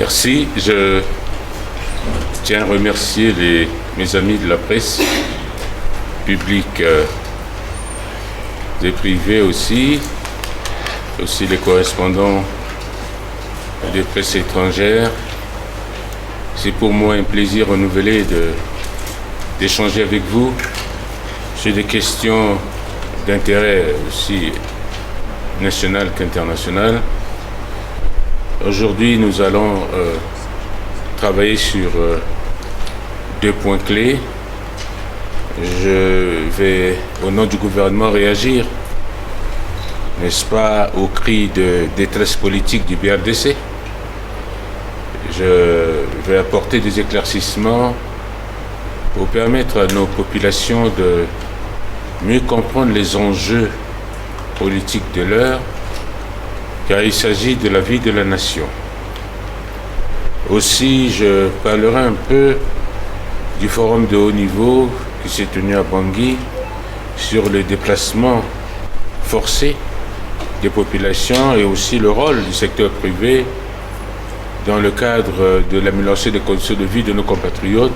Merci. Je tiens à remercier mes amis de la presse, publique et privée aussi les correspondants des presses étrangères. C'est pour moi un plaisir renouvelé d'échanger avec vous sur des questions d'intérêt aussi national qu'international. Aujourd'hui, nous allons travailler sur deux points clés. Je vais, au nom du gouvernement, réagir, n'est-ce pas, aux cris de détresse politique du BRDC. Je vais apporter des éclaircissements pour permettre à nos populations de mieux comprendre les enjeux politiques de l'heure, car il s'agit de la vie de la nation. Aussi, je parlerai un peu du forum de haut niveau qui s'est tenu à Bangui sur le déplacement forcé des populations et aussi le rôle du secteur privé dans le cadre de l'amélioration des conditions de vie de nos compatriotes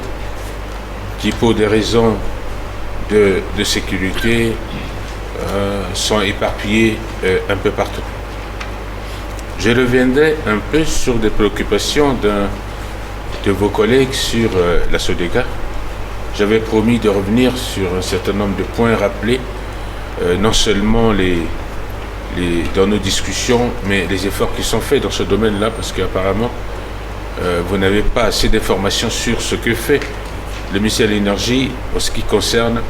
qui, pour des raisons de sécurité, sont éparpillés un peu partout. Je reviendrai un peu sur des préoccupations de vos collègues sur la SODECA. J'avais promis de revenir sur un certain nombre de points rappelés, non seulement dans nos discussions, mais les efforts qui sont faits dans ce domaine-là, parce qu'apparemment, vous n'avez pas assez d'informations sur ce que fait le ministère de l'Énergie en ce qui concerne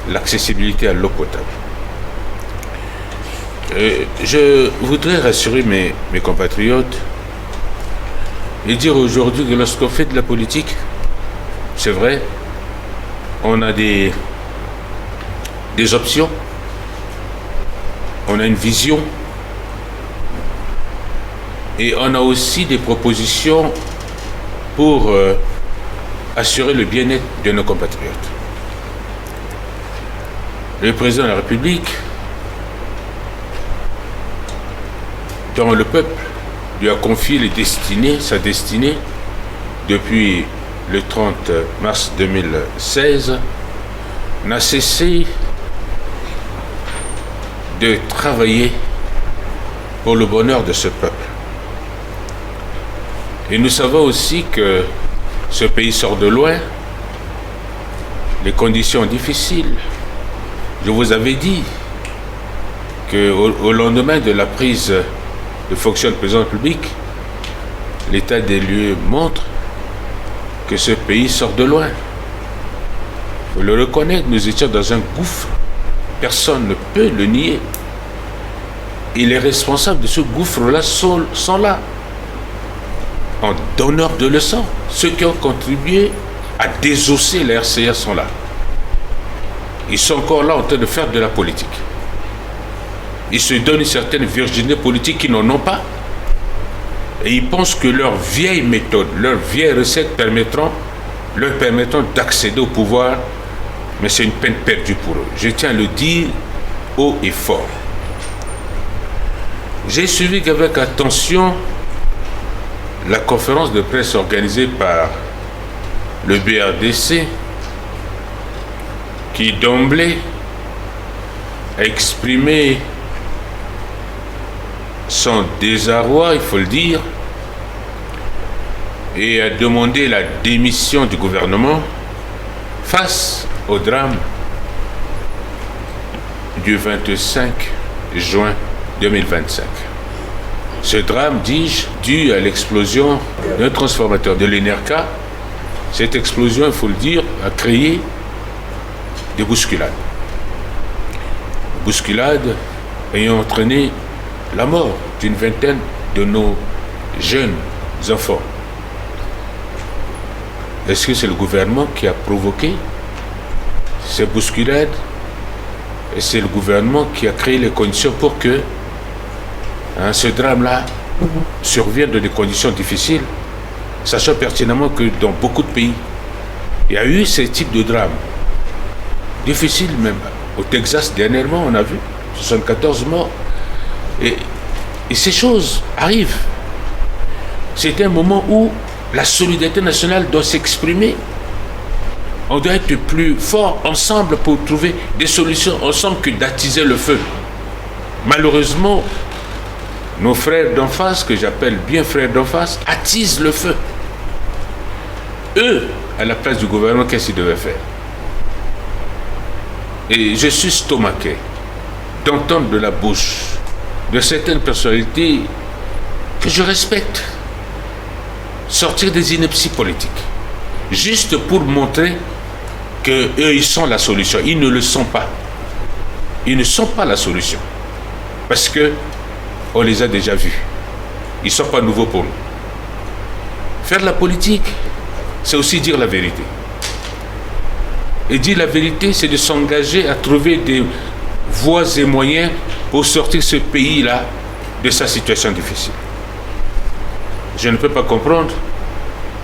l'accessibilité à l'eau potable. Je voudrais rassurer mes compatriotes et dire aujourd'hui que lorsqu'on fait de la politique, c'est vrai, on a des options, on a une vision et on a aussi des propositions pour assurer le bien-être de nos compatriotes. Le président de la République, dont le peuple lui a confié sa destinée depuis le 30 mars 2016, n'a cessé de travailler pour le bonheur de ce peuple. Et nous savons aussi que ce pays sort de loin, les conditions difficiles. Je vous avais dit qu'au lendemain de la prise de fonction du président de la République, l'état des lieux montre que ce pays sort de loin. Il faut le reconnaître, nous étions dans un gouffre. Personne ne peut le nier. Et les responsables de ce gouffre-là sont là, en donneurs de leçons. Ceux qui ont contribué à désosser la RCA sont là. Ils sont encore là en train de faire de la politique. Ils se donnent une certaine virginité politique qu'ils n'en ont pas. Et ils pensent que leurs vieilles méthodes, leurs vieilles recettes leur permettront d'accéder au pouvoir. Mais c'est une peine perdue pour eux. Je tiens à le dire haut et fort. J'ai suivi avec attention la conférence de presse organisée par le BRDC qui d'emblée a exprimé son désarroi, il faut le dire, et a demandé la démission du gouvernement face au drame du 25 juin 2025. Ce drame, dis-je, dû à l'explosion d'un transformateur de l'ENERCA. Cette explosion, il faut le dire, a créé des bousculades. Bousculades ayant entraîné la mort d'une vingtaine de nos jeunes enfants. Est-ce que c'est le gouvernement qui a provoqué ces bousculades? Et c'est le gouvernement qui a créé les conditions pour que ce drame-là survienne dans des conditions difficiles, sachant pertinemment que dans beaucoup de pays, il y a eu ce type de drame. Difficile même. Au Texas, dernièrement, on a vu 74 morts. Et ces choses arrivent. C'est un moment où la solidarité nationale doit s'exprimer. On doit être plus fort ensemble pour trouver des solutions ensemble que d'attiser le feu. Malheureusement, nos frères d'en face, que j'appelle bien frères d'en face, attisent le feu. Eux, à la place du gouvernement, qu'est-ce qu'ils devaient faire? Et je suis stomaqué d'entendre de la bouche de certaines personnalités que je respecte sortir des inepties politiques, juste pour montrer qu'eux, ils sont la solution. Ils ne le sont pas. Ils ne sont pas la solution. Parce que on les a déjà vus. Ils ne sont pas nouveaux pour nous. Faire de la politique, c'est aussi dire la vérité. Et dire la vérité, c'est de s'engager à trouver des voies et moyens pour sortir ce pays-là de sa situation difficile. Je ne peux pas comprendre,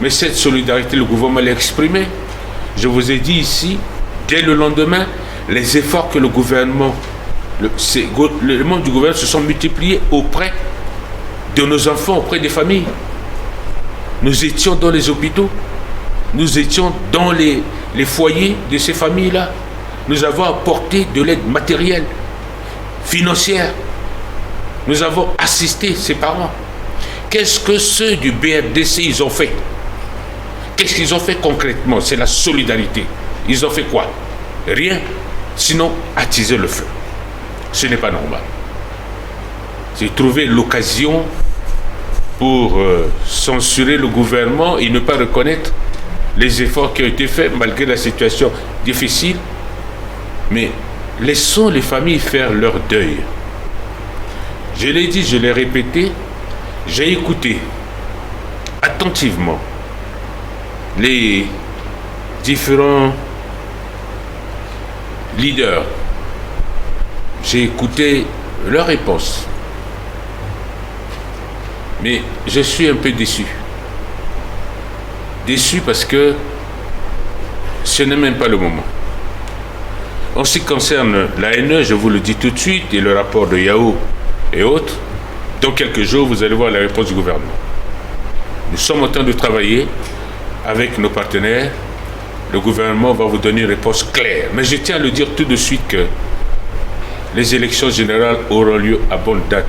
mais cette solidarité, le gouvernement l'a exprimée. Je vous ai dit ici, dès le lendemain, les efforts que le gouvernement, les membres du gouvernement se sont multipliés auprès de nos enfants, auprès des familles. Nous étions dans les hôpitaux, nous étions dans les foyers de ces familles-là. Nous avons apporté de l'aide matérielle, financière. Nous avons assisté ces parents. Qu'est-ce que ceux du BRDC ils ont fait? Qu'est-ce qu'ils ont fait concrètement? C'est la solidarité. Ils ont fait quoi? Rien, sinon attiser le feu. Ce n'est pas normal. C'est trouver l'occasion pour censurer le gouvernement et ne pas reconnaître les efforts qui ont été faits malgré la situation difficile. Mais laissons les familles faire leur deuil. Je l'ai dit, je l'ai répété, j'ai écouté attentivement les différents leaders. J'ai écouté leurs réponses. Mais je suis un peu déçu. Déçu parce que ce n'est même pas le moment. En ce qui concerne l'ANE, je vous le dis tout de suite, et le rapport de Yahoo et autres, dans quelques jours, vous allez voir la réponse du gouvernement. Nous sommes en train de travailler avec nos partenaires. Le gouvernement va vous donner une réponse claire. Mais je tiens à le dire tout de suite que les élections générales auront lieu à bonne date.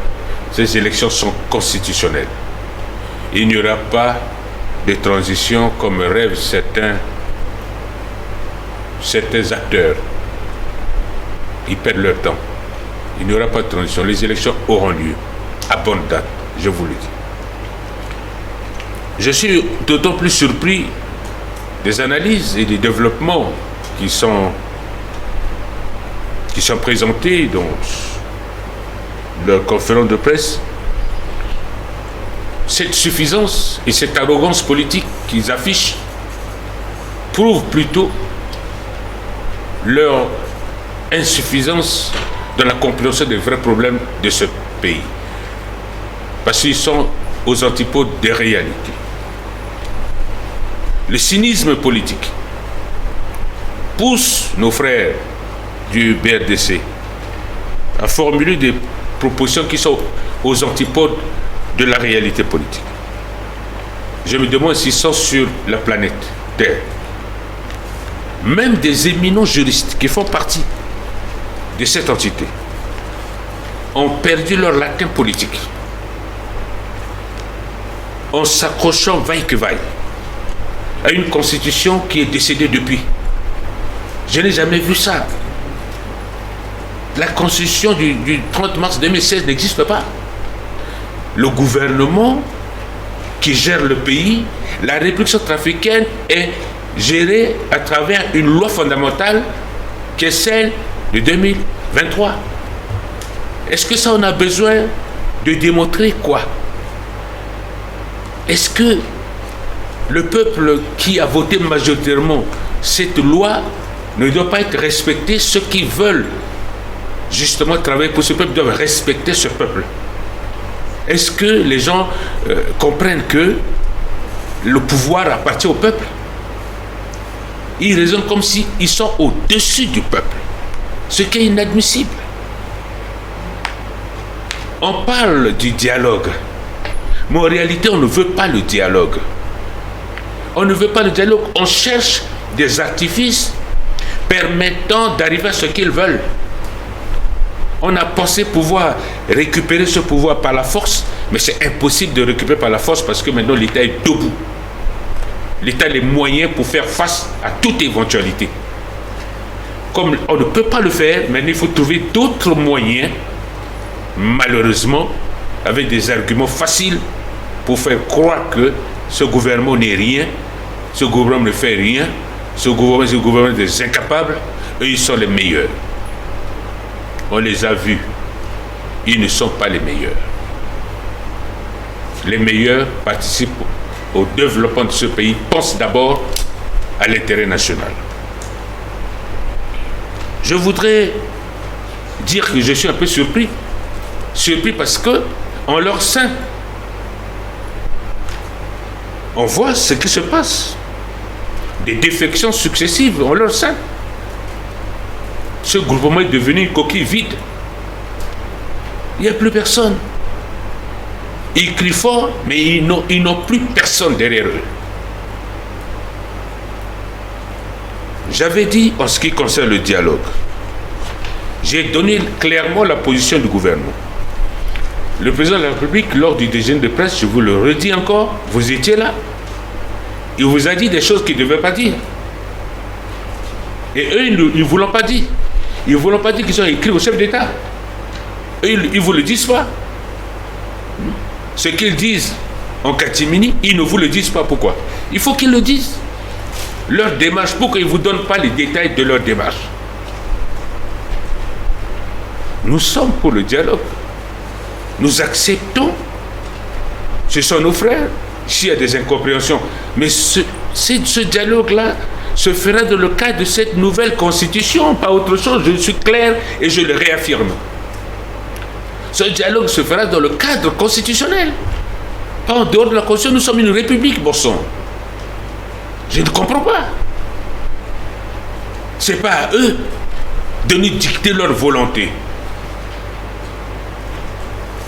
Ces élections sont constitutionnelles. Il n'y aura pas de transition comme rêvent certains acteurs. Ils perdent leur temps. Il n'y aura pas de transition. Les élections auront lieu à bonne date, je vous le dis. Je suis d'autant plus surpris des analyses et des développements qui sont présentés dans leur conférence de presse. Cette suffisance et cette arrogance politique qu'ils affichent prouvent plutôt leur insuffisance dans la compréhension des vrais problèmes de ce pays. Parce qu'ils sont aux antipodes des réalités. Le cynisme politique pousse nos frères du BRDC à formuler des propositions qui sont aux antipodes de la réalité politique. Je me demande s'ils sont sur la planète Terre. Même des éminents juristes qui font partie de cette entité ont perdu leur latin politique en s'accrochant vaille que vaille à une constitution qui est décédée depuis. Je n'ai jamais vu ça. La constitution du 30 mars 2016 n'existe pas. Le gouvernement qui gère le pays, la République centrafricaine est gérée à travers une loi fondamentale qui est celle de 2023. Est-ce que ça on a besoin de démontrer quoi? Est-ce que le peuple qui a voté majoritairement cette loi ne doit pas être respecté? Ceux qui veulent justement travailler pour ce peuple doivent respecter ce peuple. Est-ce que les gens comprennent que le pouvoir appartient au peuple? Ils raisonnent comme s'ils sont au-dessus du peuple, ce qui est inadmissible. On parle du dialogue, Mais en réalité, on ne veut pas le dialogue. On ne veut pas le dialogue. On cherche des artifices permettant d'arriver à ce qu'ils veulent. On a pensé pouvoir récupérer ce pouvoir par la force, mais c'est impossible de récupérer par la force parce que maintenant l'État est debout. L'État a les moyens pour faire face à toute éventualité. Comme on ne peut pas le faire, maintenant il faut trouver d'autres moyens, malheureusement, avec des arguments faciles pour faire croire que ce gouvernement n'est rien, ce gouvernement ne fait rien, ce gouvernement des incapables, eux ils sont les meilleurs. On les a vus, ils ne sont pas les meilleurs. Les meilleurs participent au développement de ce pays, pensent d'abord à l'intérêt national. Je voudrais dire que je suis un peu surpris parce que en leur sein, on voit ce qui se passe, des défections successives en leur sein. Ce groupement est devenu une coquille vide. Il n'y a plus personne. Ils crient fort, mais ils n'ont plus personne derrière eux. J'avais dit en ce qui concerne le dialogue, j'ai donné clairement la position du gouvernement. Le président de la République, lors du déjeuner de presse, je vous le redis encore, vous étiez là. Il vous a dit des choses qu'il ne devait pas dire. Et eux, ils ne vous l'ont pas dit. Ils ne vous l'ont pas dit qu'ils ont écrit au chef d'État. Eux, ils ne vous le disent pas. Ce qu'ils disent en catimini, ils ne vous le disent pas. Pourquoi? Il faut qu'ils le disent. Leur démarche, pourquoi ils ne vous donnent pas les détails de leur démarche? Nous sommes pour le dialogue. Nous acceptons. Ce sont nos frères. S'il y a des incompréhensions. Mais ce dialogue-là se fera dans le cadre de cette nouvelle constitution, pas autre chose. Je suis clair et je le réaffirme. Ce dialogue se fera dans le cadre constitutionnel. Pas en dehors de la constitution. Nous sommes une république, bon sang. Je ne comprends pas. Ce n'est pas à eux de nous dicter leur volonté.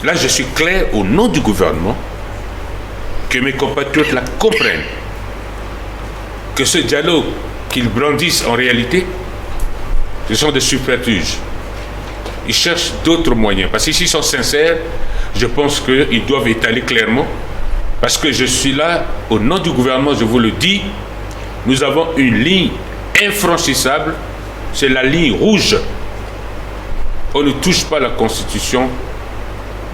Là, je suis clair au nom du gouvernement, que mes compatriotes la comprennent, que ce dialogue qu'ils brandissent en réalité, ce sont des subterfuges. Ils cherchent d'autres moyens. Parce que s'ils sont sincères, je pense qu'ils doivent étaler clairement. Parce que je suis là, au nom du gouvernement, je vous le dis, nous avons une ligne infranchissable, c'est la ligne rouge. On ne touche pas la Constitution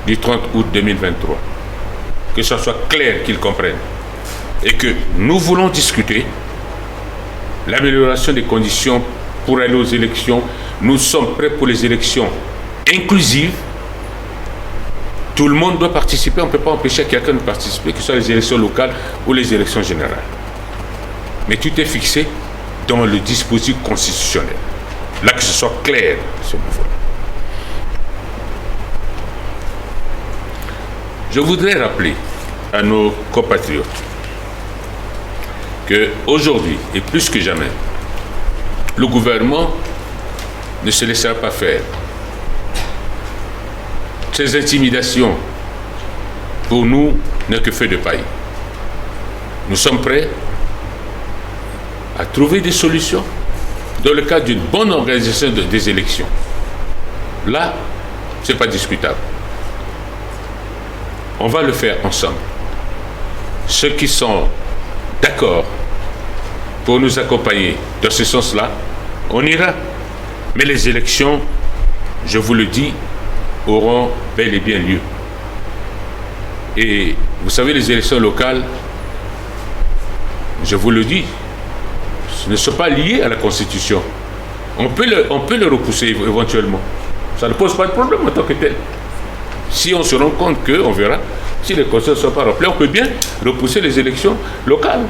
du 30 août 2023. Que ce soit clair qu'ils comprennent. Et que nous voulons discuter l'amélioration des conditions pour aller aux élections. Nous sommes prêts pour les élections inclusives. Tout le monde doit participer. On ne peut pas empêcher quelqu'un de participer, que ce soit les élections locales ou les élections générales. Mais tout est fixé dans le dispositif constitutionnel. Là, que ce soit clair, ce niveau. Je voudrais rappeler à nos compatriotes qu'aujourd'hui, et plus que jamais, le gouvernement ne se laissera pas faire. Ces intimidations, pour nous, n'est que feu de paille. Nous sommes prêts à trouver des solutions dans le cadre d'une bonne organisation des élections. Là, ce n'est pas discutable. On va le faire ensemble. Ceux qui sont d'accord pour nous accompagner dans ce sens-là, on ira. Mais les élections, je vous le dis, auront bel et bien lieu. Et vous savez, les élections locales, je vous le dis, ne sont pas liées à la Constitution. On peut le repousser éventuellement. Ça ne pose pas de problème en tant que tel. Si on se rend compte on verra, si les conditions ne sont pas remplies, on peut bien repousser les élections locales.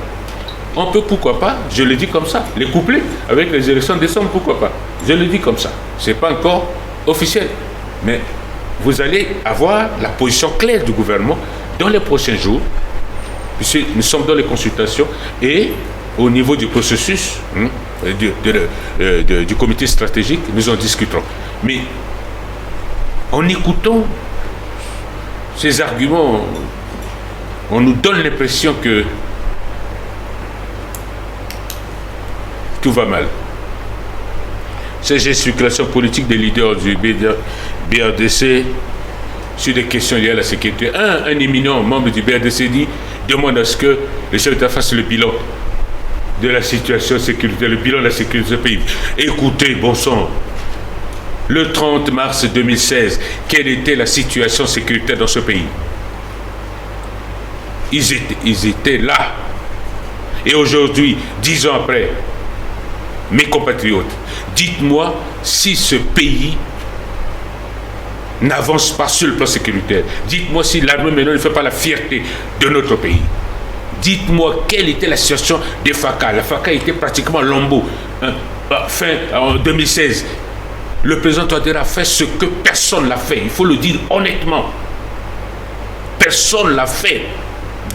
On peut, pourquoi pas, je le dis comme ça, les coupler avec les élections de décembre, pourquoi pas. Je le dis comme ça. Ce n'est pas encore officiel. Mais vous allez avoir la position claire du gouvernement dans les prochains jours, puisque nous sommes dans les consultations et au niveau du processus du comité stratégique, nous en discuterons. Mais en écoutant ces arguments on nous donne l'impression que tout va mal. Ces gesticulations politiques des leaders du BRDC sur des questions liées à la sécurité. Un éminent membre du BRDC demande à ce que le chef d'État fasse le bilan de la situation sécuritaire, le bilan de la sécurité de ce pays. Écoutez, bon sang, le 30 mars 2016, quelle était la situation sécuritaire dans ce pays? Ils étaient là. Et aujourd'hui, 10 ans après, mes compatriotes, dites-moi si ce pays n'avance pas sur le plan sécuritaire. Dites-moi si l'armée maintenant ne fait pas la fierté de notre pays. Dites-moi quelle était la situation des FACA. La FACA était pratiquement lambeau. En 2016, le président Touadéra a fait ce que personne n'a fait. Il faut le dire honnêtement. Personne ne l'a fait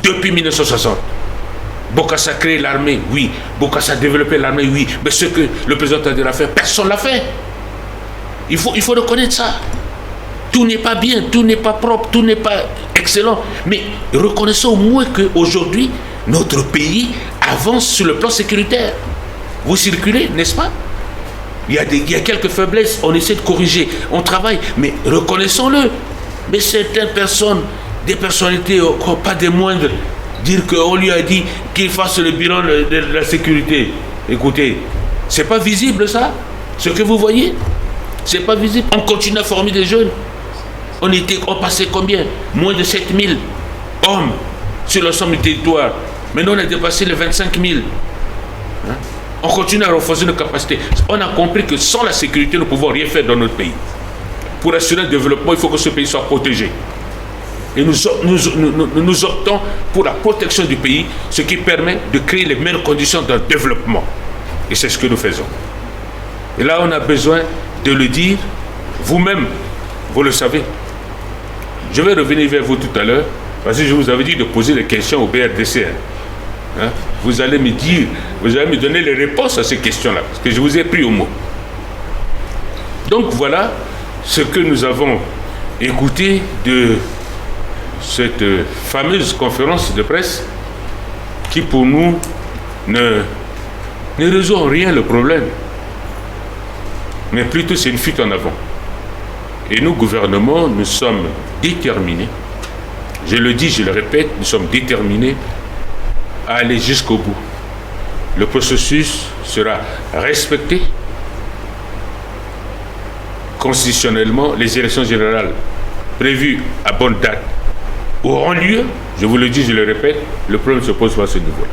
depuis 1960. Bokassa a créé l'armée, oui. Bokassa a développé l'armée, oui. Mais ce que le président Touadéra a fait, personne ne l'a fait. Il faut reconnaître ça. Tout n'est pas bien, tout n'est pas propre, tout n'est pas excellent. Mais reconnaissons au moins qu'aujourd'hui, notre pays avance sur le plan sécuritaire. Vous circulez, n'est-ce pas? Il y a quelques faiblesses, on essaie de corriger, on travaille, mais reconnaissons-le. Mais certaines personnes, des personnalités, pas des moindres, dire qu'on lui a dit qu'il fasse le bilan de la sécurité. Écoutez, c'est pas visible ça? Ce que vous voyez? C'est pas visible. On continue à former des jeunes. On passait combien? Moins de 7000 hommes sur l'ensemble du territoire. Maintenant, on a dépassé les 25 000. Hein? On continue à renforcer nos capacités. On a compris que sans la sécurité, nous ne pouvons rien faire dans notre pays. Pour assurer le développement, il faut que ce pays soit protégé. Et nous optons pour la protection du pays, ce qui permet de créer les meilleures conditions d'un développement. Et c'est ce que nous faisons. Et là, on a besoin de le dire, vous-même, vous le savez. Je vais revenir vers vous tout à l'heure, parce que je vous avais dit de poser des questions au BRDC. Hein? Vous allez me dire, vous allez me donner les réponses à ces questions-là, parce que je vous ai pris au mot. Donc voilà ce que nous avons écouté de cette fameuse conférence de presse qui pour nous ne résout en rien le problème, mais plutôt c'est une fuite en avant. Et nous, gouvernement, nous sommes déterminés, je le dis, je le répète, nous sommes déterminés à aller jusqu'au bout. Le processus sera respecté. Constitutionnellement, les élections générales prévues à bonne date auront lieu. Je vous le dis, je le répète, le problème ne se pose pas à ce niveau.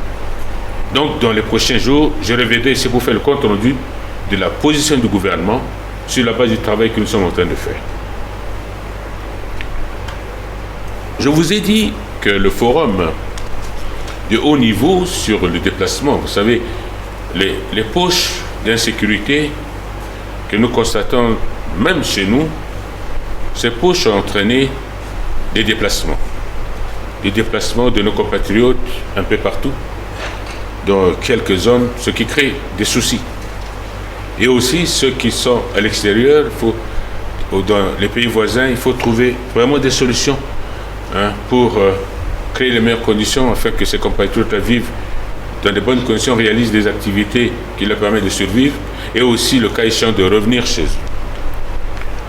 Donc, dans les prochains jours, je reviendrai ici pour faire le compte rendu de la position du gouvernement sur la base du travail que nous sommes en train de faire. Je vous ai dit que le forum de haut niveau sur le déplacement, vous savez, les poches d'insécurité que nous constatons même chez nous, ces poches ont entraîné des déplacements de nos compatriotes un peu partout, dans quelques zones, ce qui crée des soucis. Et aussi ceux qui sont à l'extérieur, dans les pays voisins, il faut trouver vraiment des solutions pour créer les meilleures conditions afin que ces compatriotes vivent dans de bonnes conditions, réalisent des activités qui leur permettent de survivre et aussi, le cas échéant, de revenir chez eux.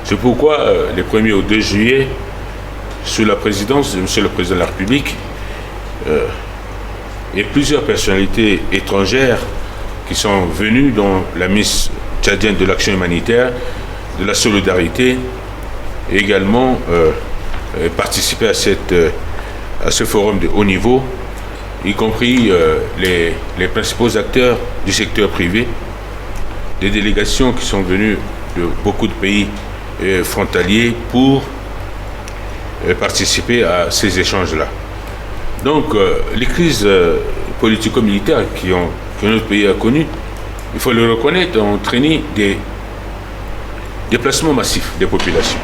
C'est pourquoi, les 1er au 2 juillet, sous la présidence de M. le Président de la République, et plusieurs personnalités étrangères qui sont venues, dont la Miss tchadienne de l'action humanitaire, de la solidarité, et également participer à ce forum de haut niveau, y compris les principaux acteurs du secteur privé, des délégations qui sont venues de beaucoup de pays frontaliers pour participer à ces échanges-là. Donc, les crises politico-militaires que notre pays a connues, il faut le reconnaître, ont entraîné des déplacements massifs des populations.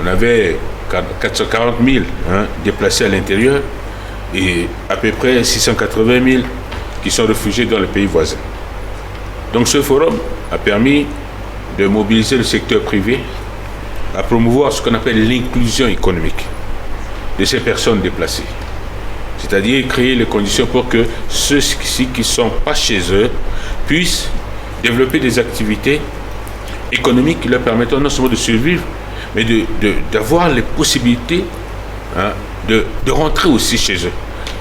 On avait 440 000 déplacés à l'intérieur et à peu près 680 000 qui sont réfugiés dans les pays voisins. Donc ce forum a permis de mobiliser le secteur privé à promouvoir ce qu'on appelle l'inclusion économique. de ces personnes déplacées. C'est-à-dire créer les conditions pour que ceux-ci qui ne sont pas chez eux puissent développer des activités économiques qui leur permettent non seulement de survivre, mais d'avoir les possibilités de rentrer aussi chez eux.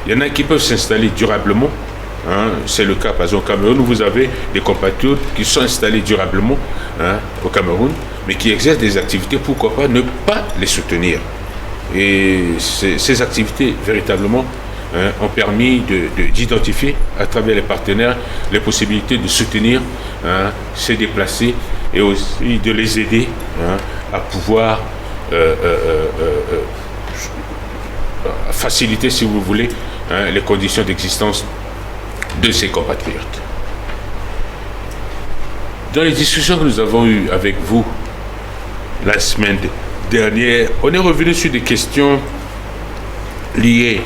Il y en a qui peuvent s'installer durablement. C'est le cas par exemple au Cameroun où vous avez des compatriotes qui sont installés durablement au Cameroun, mais qui exercent des activités, pourquoi pas ne pas les soutenir. Et ces activités véritablement ont permis d'identifier à travers les partenaires les possibilités de soutenir ces déplacés et aussi de les aider à pouvoir faciliter, si vous voulez, les conditions d'existence de ses compatriotes. Dans les discussions que nous avons eues avec vous la semaine dernière, on est revenu sur des questions liées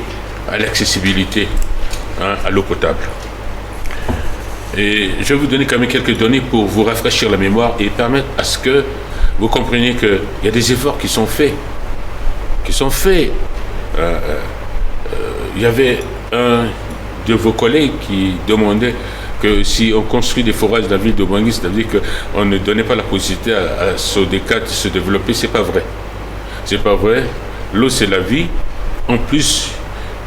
à l'accessibilité à l'eau potable. Et je vais vous donner quand même quelques données pour vous rafraîchir la mémoire et permettre à ce que vous compreniez qu'il y a des efforts qui sont faits. Il y avait un de vos collègues qui demandait que si on construit des forages dans la ville de Bangui, c'est-à-dire qu'on ne donnait pas la possibilité à Sodeka de se développer. C'est pas vrai. C'est pas vrai. L'eau, c'est la vie. En plus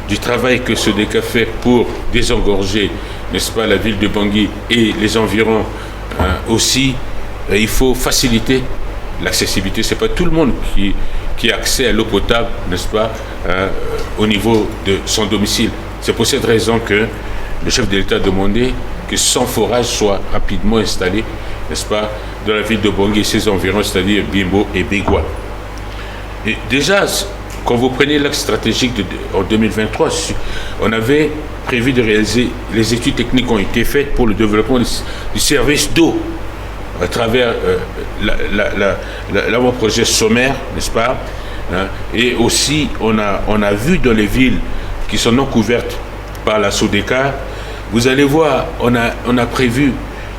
du travail que Sodeka fait pour désengorger, n'est-ce pas, la ville de Bangui et les environs aussi, il faut faciliter l'accessibilité. C'est pas tout le monde qui a accès à l'eau potable, n'est-ce pas, au niveau de son domicile. C'est pour cette raison que le chef de l'État a demandé que 100 forages soient rapidement installés, n'est-ce pas, dans la ville de Bangui et ses environs, c'est-à-dire Bimbo et Bégua. Et déjà, quand vous prenez l'axe stratégique en 2023, on avait prévu de réaliser, les études techniques ont été faites pour le développement du service d'eau à travers l'avant-projet sommaire, n'est-ce pas, et aussi on a vu dans les villes qui sont non couvertes par la Sodeka, vous allez voir, on a prévu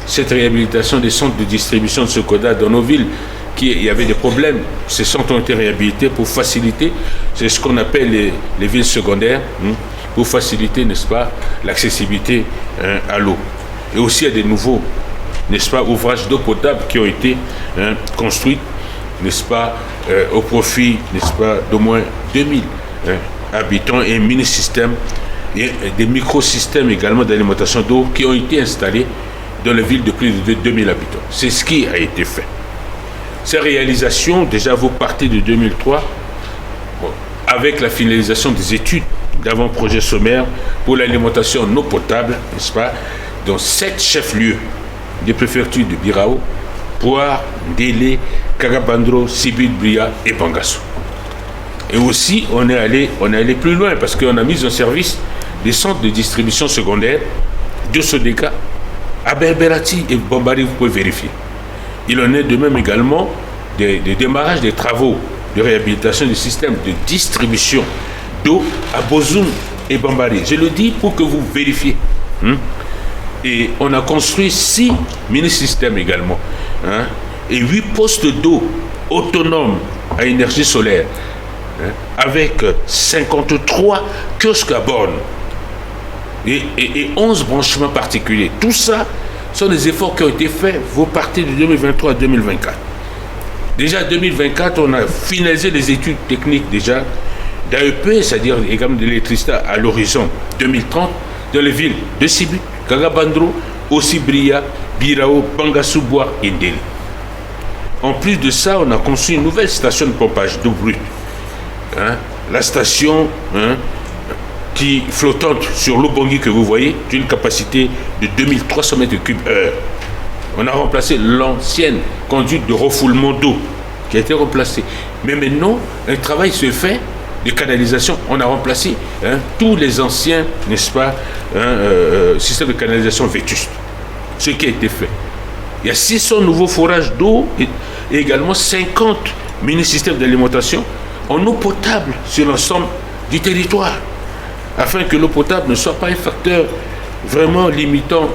cette réhabilitation des centres de distribution de Socoda dans nos villes. Il y avait des problèmes, ces centres ont été réhabilités pour faciliter, c'est ce qu'on appelle les villes secondaires, pour faciliter, n'est-ce pas, l'accessibilité à l'eau. Et aussi il y a des nouveaux, n'est-ce pas, ouvrages d'eau potable qui ont été construits, n'est-ce pas, au profit, n'est-ce pas, d'au moins 2000 habitants et mini-systèmes et des microsystèmes également d'alimentation d'eau qui ont été installés dans les villes de plus de 2000 habitants. C'est ce qui a été fait. Ces réalisations, déjà vous partez de 2003, avec la finalisation des études d'avant-projet sommaire pour l'alimentation en eau potable, n'est-ce pas, dans 7 chefs-lieux des préfectures de Birao, Poire, Délé, Kagabandro, Sibid, Bria et Bangassou. Et aussi, on est allé plus loin parce qu'on a mis en service des centres de distribution secondaire de Sodeka à Berberati et Bombari, vous pouvez vérifier. Il en est de même également des démarrages des travaux de réhabilitation du système de distribution d'eau à Bozoum et Bambari. Je le dis pour que vous vérifiez. Et on a construit 6 mini-systèmes également. Et 8 postes d'eau autonomes à énergie solaire. Avec 53 kiosques à bornes. Et 11 branchements particuliers. Tout ça sont des efforts qui ont été faits. Vous partez de 2023 à 2024. Déjà 2024, on a finalisé les études techniques déjà d'AEP, c'est-à-dire également de l'électricité à l'horizon 2030, dans les villes de Sibu, Kagabandro, aussi Bria, Birao, Bangassou, Bois et Ndéli. En plus de ça, on a construit une nouvelle station de pompage d'eau brute. La station qui flottante sur l'eau Bangui que vous voyez, d'une capacité de 2300 m3/h. On a remplacé l'ancienne conduite de refoulement d'eau qui a été remplacée. Mais maintenant, un travail se fait de canalisation. On a remplacé tous les anciens, n'est-ce pas, systèmes de canalisation vétustes. Ce qui a été fait. Il y a 600 nouveaux forages d'eau et également 50 mini-systèmes d'alimentation en eau potable sur l'ensemble du territoire, afin que l'eau potable ne soit pas un facteur vraiment limitant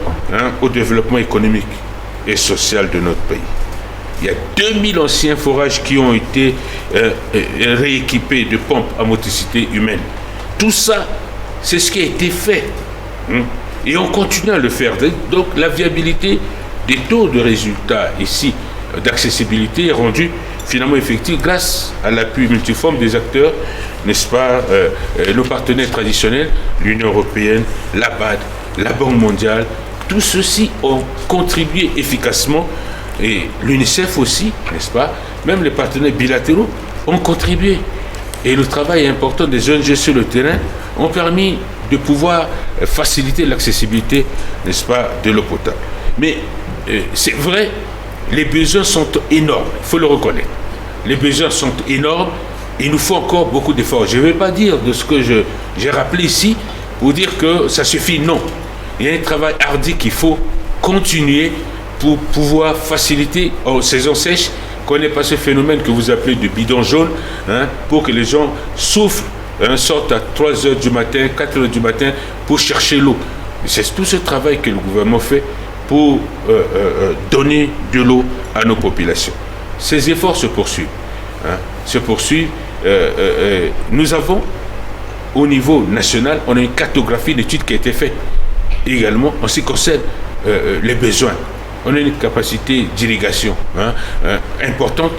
au développement économique et social de notre pays. Il y a 2000 anciens forages qui ont été rééquipés de pompes à motricité humaine. Tout ça, c'est ce qui a été fait. Et on continue à le faire. Donc la viabilité des taux de résultats ici, d'accessibilité, est rendue finalement effective grâce à l'appui multiforme des acteurs, n'est-ce pas, nos partenaires traditionnels, l'Union européenne, la BAD, la Banque mondiale. Tous ceux-ci ont contribué efficacement, et l'UNICEF aussi, n'est-ce pas, même les partenaires bilatéraux ont contribué. Et le travail important des ONG sur le terrain ont permis de pouvoir faciliter l'accessibilité, n'est-ce pas, de l'eau potable. Mais c'est vrai, les besoins sont énormes, il faut le reconnaître. Les besoins sont énormes, il nous faut encore beaucoup d'efforts. Je ne vais pas dire de ce que j'ai rappelé ici pour dire que ça suffit, non. Il y a un travail hardi qu'il faut continuer pour pouvoir faciliter en saison sèche, qu'on n'ait pas ce phénomène que vous appelez de bidon jaune, pour que les gens souffrent, sortent à 3h du matin, 4h du matin pour chercher l'eau. C'est tout ce travail que le gouvernement fait pour donner de l'eau à nos populations. Ces efforts se poursuivent. Nous avons, au niveau national, on a une cartographie d'études qui a été faite également en ce qui concerne les besoins. On a une capacité d'irrigation importante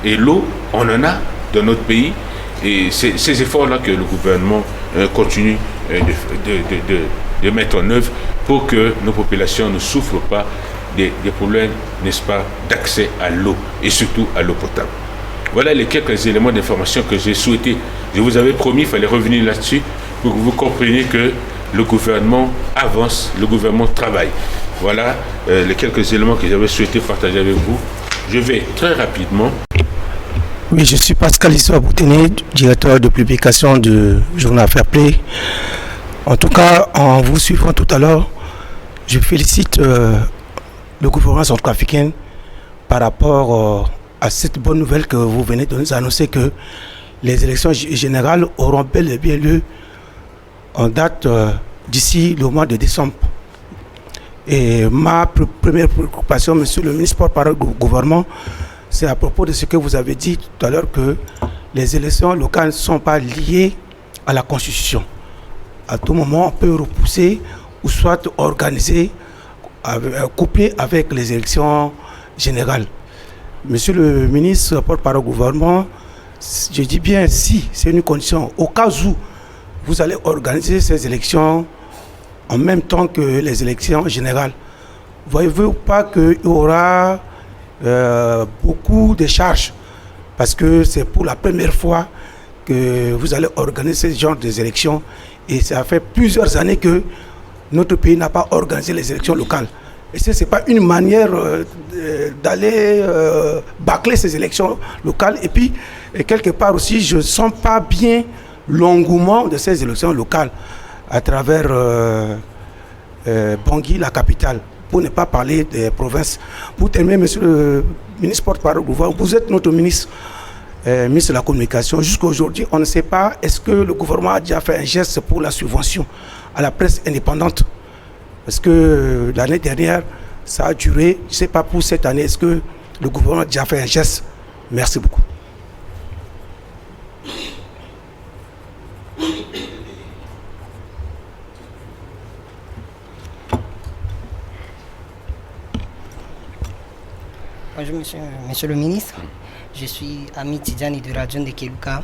et l'eau, on en a dans notre pays. Et c'est ces efforts-là que le gouvernement continue de mettre en œuvre pour que nos populations ne souffrent pas des problèmes, n'est-ce pas, d'accès à l'eau et surtout à l'eau potable. Voilà les quelques éléments d'information que j'ai souhaité. Je vous avais promis, il fallait revenir là-dessus pour que vous compreniez que le gouvernement avance, le gouvernement travaille. Voilà les quelques éléments que j'avais souhaité partager avec vous. Je vais très rapidement. Oui, je suis Pascal Issa-Boutene, directeur de publication du journal Fair Play. En tout cas, en vous suivant tout à l'heure, je félicite le gouvernement centrafricain par rapport à cette bonne nouvelle que vous venez de nous annoncer, que les élections générales auront bel et bien lieu en date d'ici le mois de décembre. Et ma première préoccupation, monsieur le ministre porte-parole du gouvernement, c'est à propos de ce que vous avez dit tout à l'heure, que les élections locales ne sont pas liées à la Constitution. À tout moment, on peut repousser ou soit organiser, couplé avec les élections générales. Monsieur le ministre porte-parole du gouvernement, je dis bien si, c'est une condition, au cas où vous allez organiser ces élections en même temps que les élections générales. Voyez-vous pas qu'il y aura beaucoup de charges, parce que c'est pour la première fois que vous allez organiser ce genre d'élections, et ça fait plusieurs années que notre pays n'a pas organisé les élections locales. Et ce n'est pas une manière d'aller bâcler ces élections locales. Et puis, quelque part aussi, je ne sens pas bien l'engouement de ces élections locales à travers Bangui, la capitale, pour ne pas parler des provinces. Pour terminer, monsieur le ministre porte-parole, vous êtes notre ministre, ministre de la Communication. Jusqu'à aujourd'hui, on ne sait pas, est-ce que le gouvernement a déjà fait un geste pour la subvention à la presse indépendante? Parce que l'année dernière, ça a duré. Je ne sais pas pour cette année, est-ce que le gouvernement a déjà fait un geste? Merci beaucoup. Bonjour monsieur le ministre, je suis Ami Tidjani de Radio de Keluka.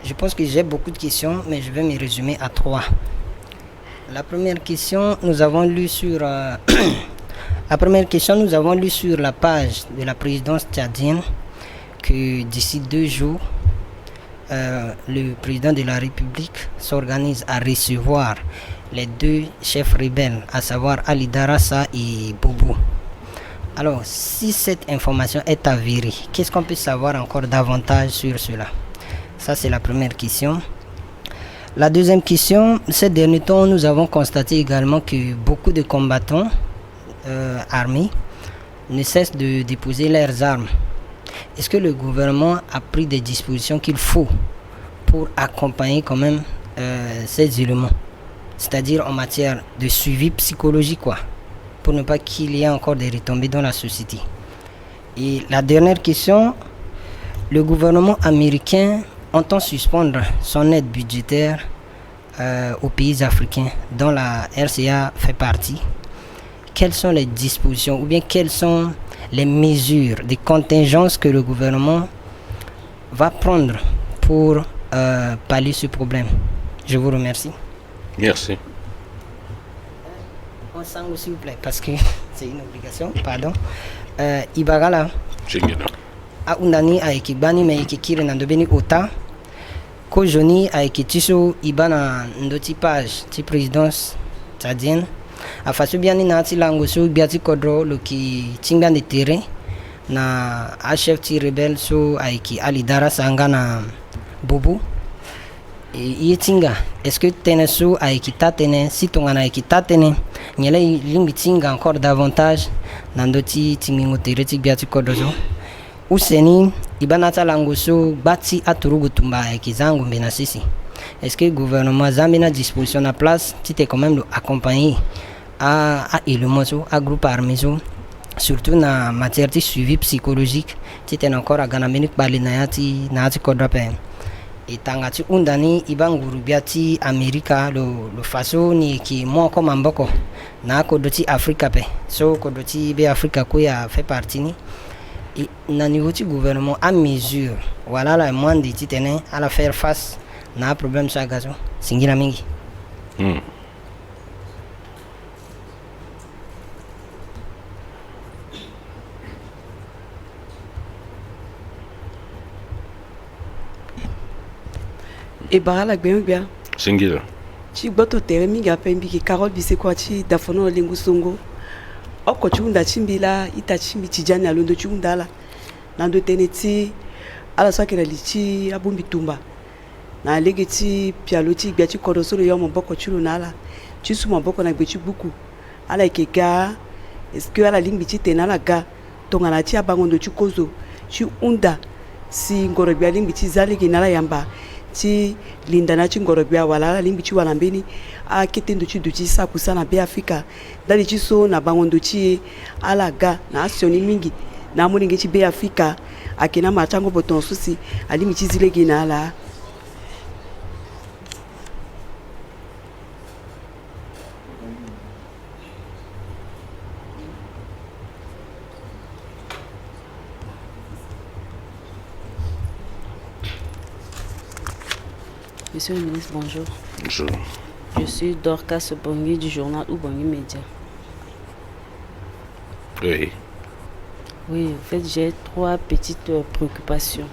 Je pense que j'ai beaucoup de questions, mais je vais me résumer à 3. La première question, nous avons lu sur la page de la présidence tchadienne que d'ici 2 jours, le président de la République s'organise à recevoir les 2 chefs rebelles, à savoir Ali Darassa et Boubou. Alors, si cette information est avérée, qu'est-ce qu'on peut savoir encore davantage sur cela? Ça, c'est la première question. La deuxième question, ces derniers temps, nous avons constaté également que beaucoup de combattants armés ne cessent de déposer leurs armes. Est-ce que le gouvernement a pris des dispositions qu'il faut pour accompagner quand même ces éléments? C'est-à-dire en matière de suivi psychologique, quoi, pour ne pas qu'il y ait encore des retombées dans la société. Et la dernière question, le gouvernement américain entend suspendre son aide budgétaire aux pays africains dont la RCA fait partie. Quelles sont les dispositions ou bien quelles sont les mesures, des contingences que le gouvernement va prendre pour pallier ce problème? Je vous remercie. Merci. On s'en s'il vous plaît, parce que c'est une obligation, pardon. Ibagala. A undani a ekibani me ekikire na ndobeni ota. Ko joni a ekitiso ibana ndoti page ti présidence tadienne. A fasu biani na ti lango so biati kodro lo ki tinga de terrain na a chef ti rebelle so a eki alidara sanga na bobo. Et tinga, est-ce que tene so a eki tatene si tonga na eki tatene nyele limbi tinga encore davantage na ndoti tingingo terrain ti biati kodro so. Useni ibanata langoso bati aturugu tumba ekizangu mbena sisi. Est-ce que le gouvernement zambi na disposition na place tite quand même accompagner à éléments à groupe armé surtout na matière de suivi psychologique tite encore à ganameni bali na yati kodrape et tangati undani ibanguru biati America lo faso ni ki mo ko mamboko na ko doti Africa pe so ko doti be Africa ko ya fait partie ni. Et na niveau du gouvernement à mesure voilà la moins de titene à la faire face na problème sa gazo singira mingi. Et barala bien singira ci bato tere mingi apembi ki Carole Bisekwa ci dafono lingu songo oko chunda chimbila ita chimbi chijani alondo chundala nando teneti ala sakira lichi abumbi tumba na legeti pialoti biachi korosoro yo mboko chulu nala chisu mboko na gbechi buku ala ikega est-ce que ala lingbi chi tenala ga tonga na chi abangondo chikozo chi unda si ngorobia lingbi chi zaligi nala yamba chi linda na chi ngorobia wala lingbi chi walambeni a ketendo chi duchi sa kusana be Afrika dali chi so na bangondo chi ala ga na asioni mingi na moningi chi be Afrika akina machango boton susi alimi chi zilegi na ala. Monsieur le ministre, bonjour. Bonjour. Je suis Dorcas Bongui du journal Ubongi Média. Oui. Oui, en fait, j'ai 3 petites préoccupations.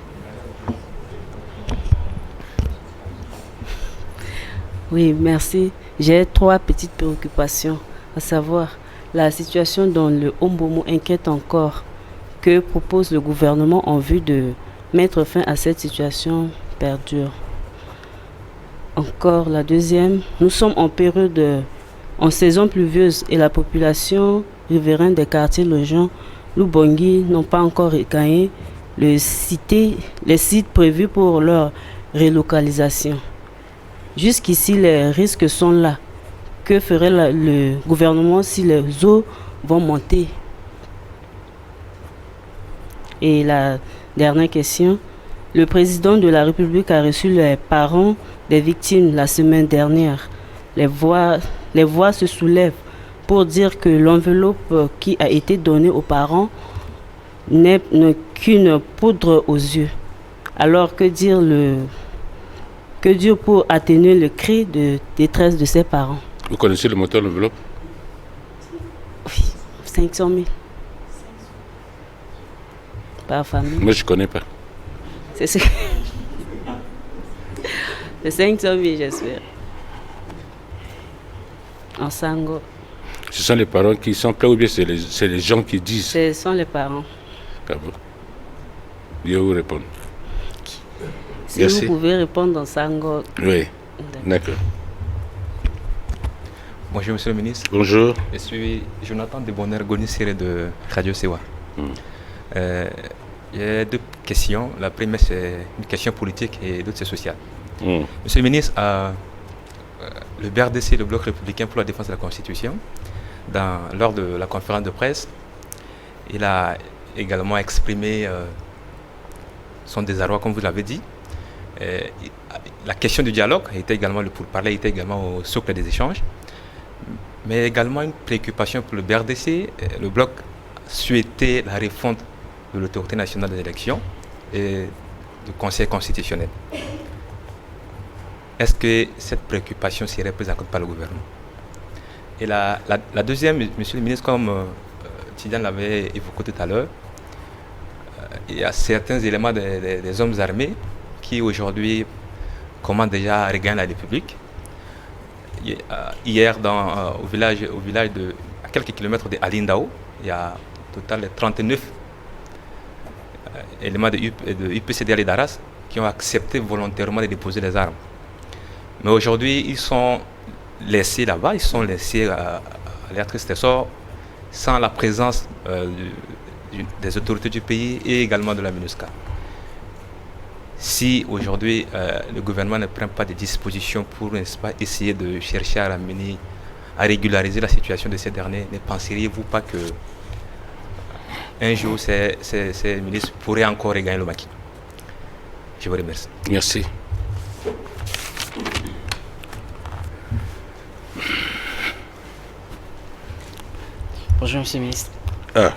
Oui, merci. J'ai 3 petites préoccupations, à savoir la situation dans le Ombomo inquiète encore. Que propose le gouvernement en vue de mettre fin à cette situation perdure? Encore la deuxième, nous sommes en période en saison pluvieuse et la population riveraine des quartiers logeants Lubongi n'ont pas encore gagné les sites prévus pour leur relocalisation. Jusqu'ici, les risques sont là. Que ferait le gouvernement si les eaux vont monter? Et la dernière question, le président de la République a reçu les parents des victimes la semaine dernière. Les voix se soulèvent pour dire que l'enveloppe qui a été donnée aux parents n'est qu'une poudre aux yeux. Alors que dire pour atténuer le cri de détresse de ses parents? Vous connaissez le montant de l'enveloppe? Oui, 500 000. Par famille. Moi, je ne connais pas. C'est ce que... C'est 500 000, j'espère. En sango. Ce sont les parents qui sont prêts ou bien c'est les gens qui disent? Ce sont les parents. Ah bon? Je vais vous répondre. Si Merci. Vous pouvez répondre en sango. Oui, d'accord. Bonjour Monsieur le ministre. Bonjour. Je suis Jonathan de Bonheur Gonisire de Radio Sewa. J'ai 2 questions. La première c'est une question politique et l'autre c'est sociale. Monsieur le ministre, le BRDC, le Bloc républicain pour la défense de la Constitution, lors de la conférence de presse, il a également exprimé son désarroi, comme vous l'avez dit. La question du dialogue était également, le pourparler était également au socle des échanges, mais également une préoccupation pour le BRDC. Le bloc souhaitait la refonte de l'autorité nationale des élections et du Conseil constitutionnel. Est-ce que cette préoccupation serait prise en compte par le gouvernement? Et la deuxième, monsieur le ministre, comme Tidiane l'avait évoqué tout à l'heure, il y a certains éléments des hommes armés qui aujourd'hui commencent déjà à regagner la République. Hier, au village à quelques kilomètres de Alindao, il y a au total 39 éléments de UPCDR et d'Aras qui ont accepté volontairement de déposer les armes. Mais aujourd'hui, ils sont laissés là-bas, ils sont laissés à leur triste sort sans la présence des autorités du pays et également de la MINUSCA. Si aujourd'hui le gouvernement ne prend pas de dispositions pour, n'est-ce pas, essayer de chercher à ramener, à régulariser la situation de ces derniers, ne penseriez-vous pas que un jour ces ministres pourraient encore regagner le maquis? Je vous remercie. Merci. Bonjour, monsieur le ministre. Ah,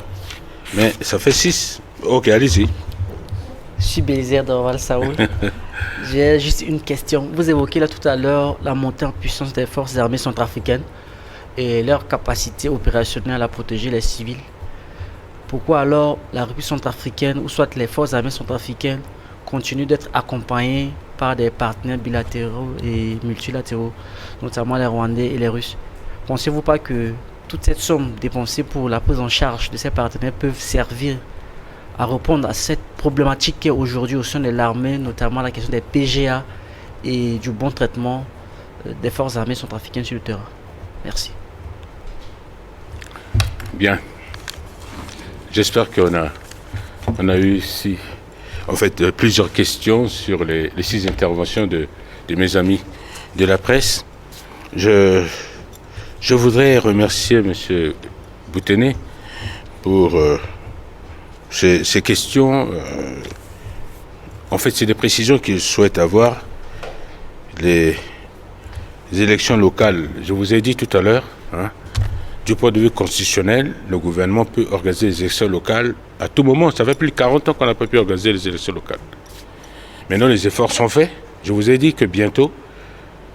mais ça fait 6. Ok, allez-y. Je suis Bélisaire d'Orval Saoul. J'ai juste une question. Vous évoquez là tout à l'heure la montée en puissance des forces armées centrafricaines et leur capacité opérationnelle à protéger les civils. Pourquoi alors la République centrafricaine, ou soit les forces armées centrafricaines, continuent d'être accompagnées par des partenaires bilatéraux et multilatéraux, notamment les Rwandais et les Russes? Pensez-vous pas que toute cette somme dépensée pour la prise en charge de ces partenaires peuvent servir à répondre à cette problématique qui est aujourd'hui au sein de l'armée, notamment la question des PGA et du bon traitement des forces armées centrafricaines sur le terrain? Merci. Bien. J'espère qu'on a eu ici, en fait, plusieurs questions sur les 6 interventions de mes amis de la presse. Je voudrais remercier M. Boutené pour ces questions. En fait, c'est des précisions qu'il souhaite avoir. Les élections locales, je vous ai dit tout à l'heure, du point de vue constitutionnel, le gouvernement peut organiser les élections locales à tout moment. Ça fait plus de 40 ans qu'on n'a pas pu organiser les élections locales. Maintenant, les efforts sont faits. Je vous ai dit que bientôt,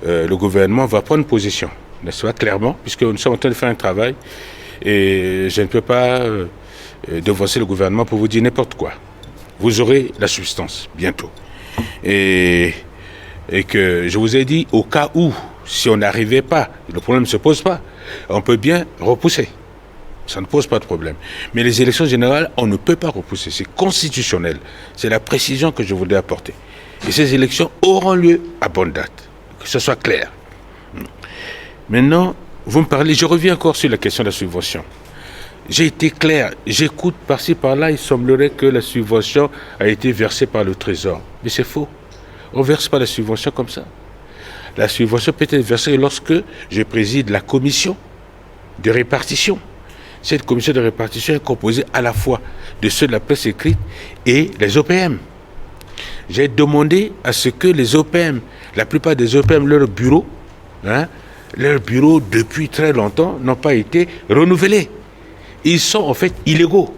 le gouvernement va prendre position, n'est-ce pas, clairement, puisque nous sommes en train de faire un travail et je ne peux pas devancer le gouvernement pour vous dire n'importe quoi. Vous aurez la substance bientôt. Et que je vous ai dit, au cas où, si on n'arrivait pas, le problème ne se pose pas, on peut bien repousser. Ça ne pose pas de problème. Mais les élections générales, on ne peut pas repousser. C'est constitutionnel. C'est la précision que je voulais apporter. Et ces élections auront lieu à bonne date. Que ce soit clair. Maintenant, vous me parlez, je reviens encore sur la question de la subvention. J'ai été clair, j'écoute par-ci par-là, il semblerait que la subvention a été versée par le Trésor. Mais c'est faux. On ne verse pas la subvention comme ça. La subvention peut être versée lorsque je préside la commission de répartition. Cette commission de répartition est composée à la fois de ceux de la presse écrite et les OPM. J'ai demandé à ce que les OPM, la plupart des OPM, leurs bureaux depuis très longtemps n'ont pas été renouvelés. Ils sont en fait illégaux.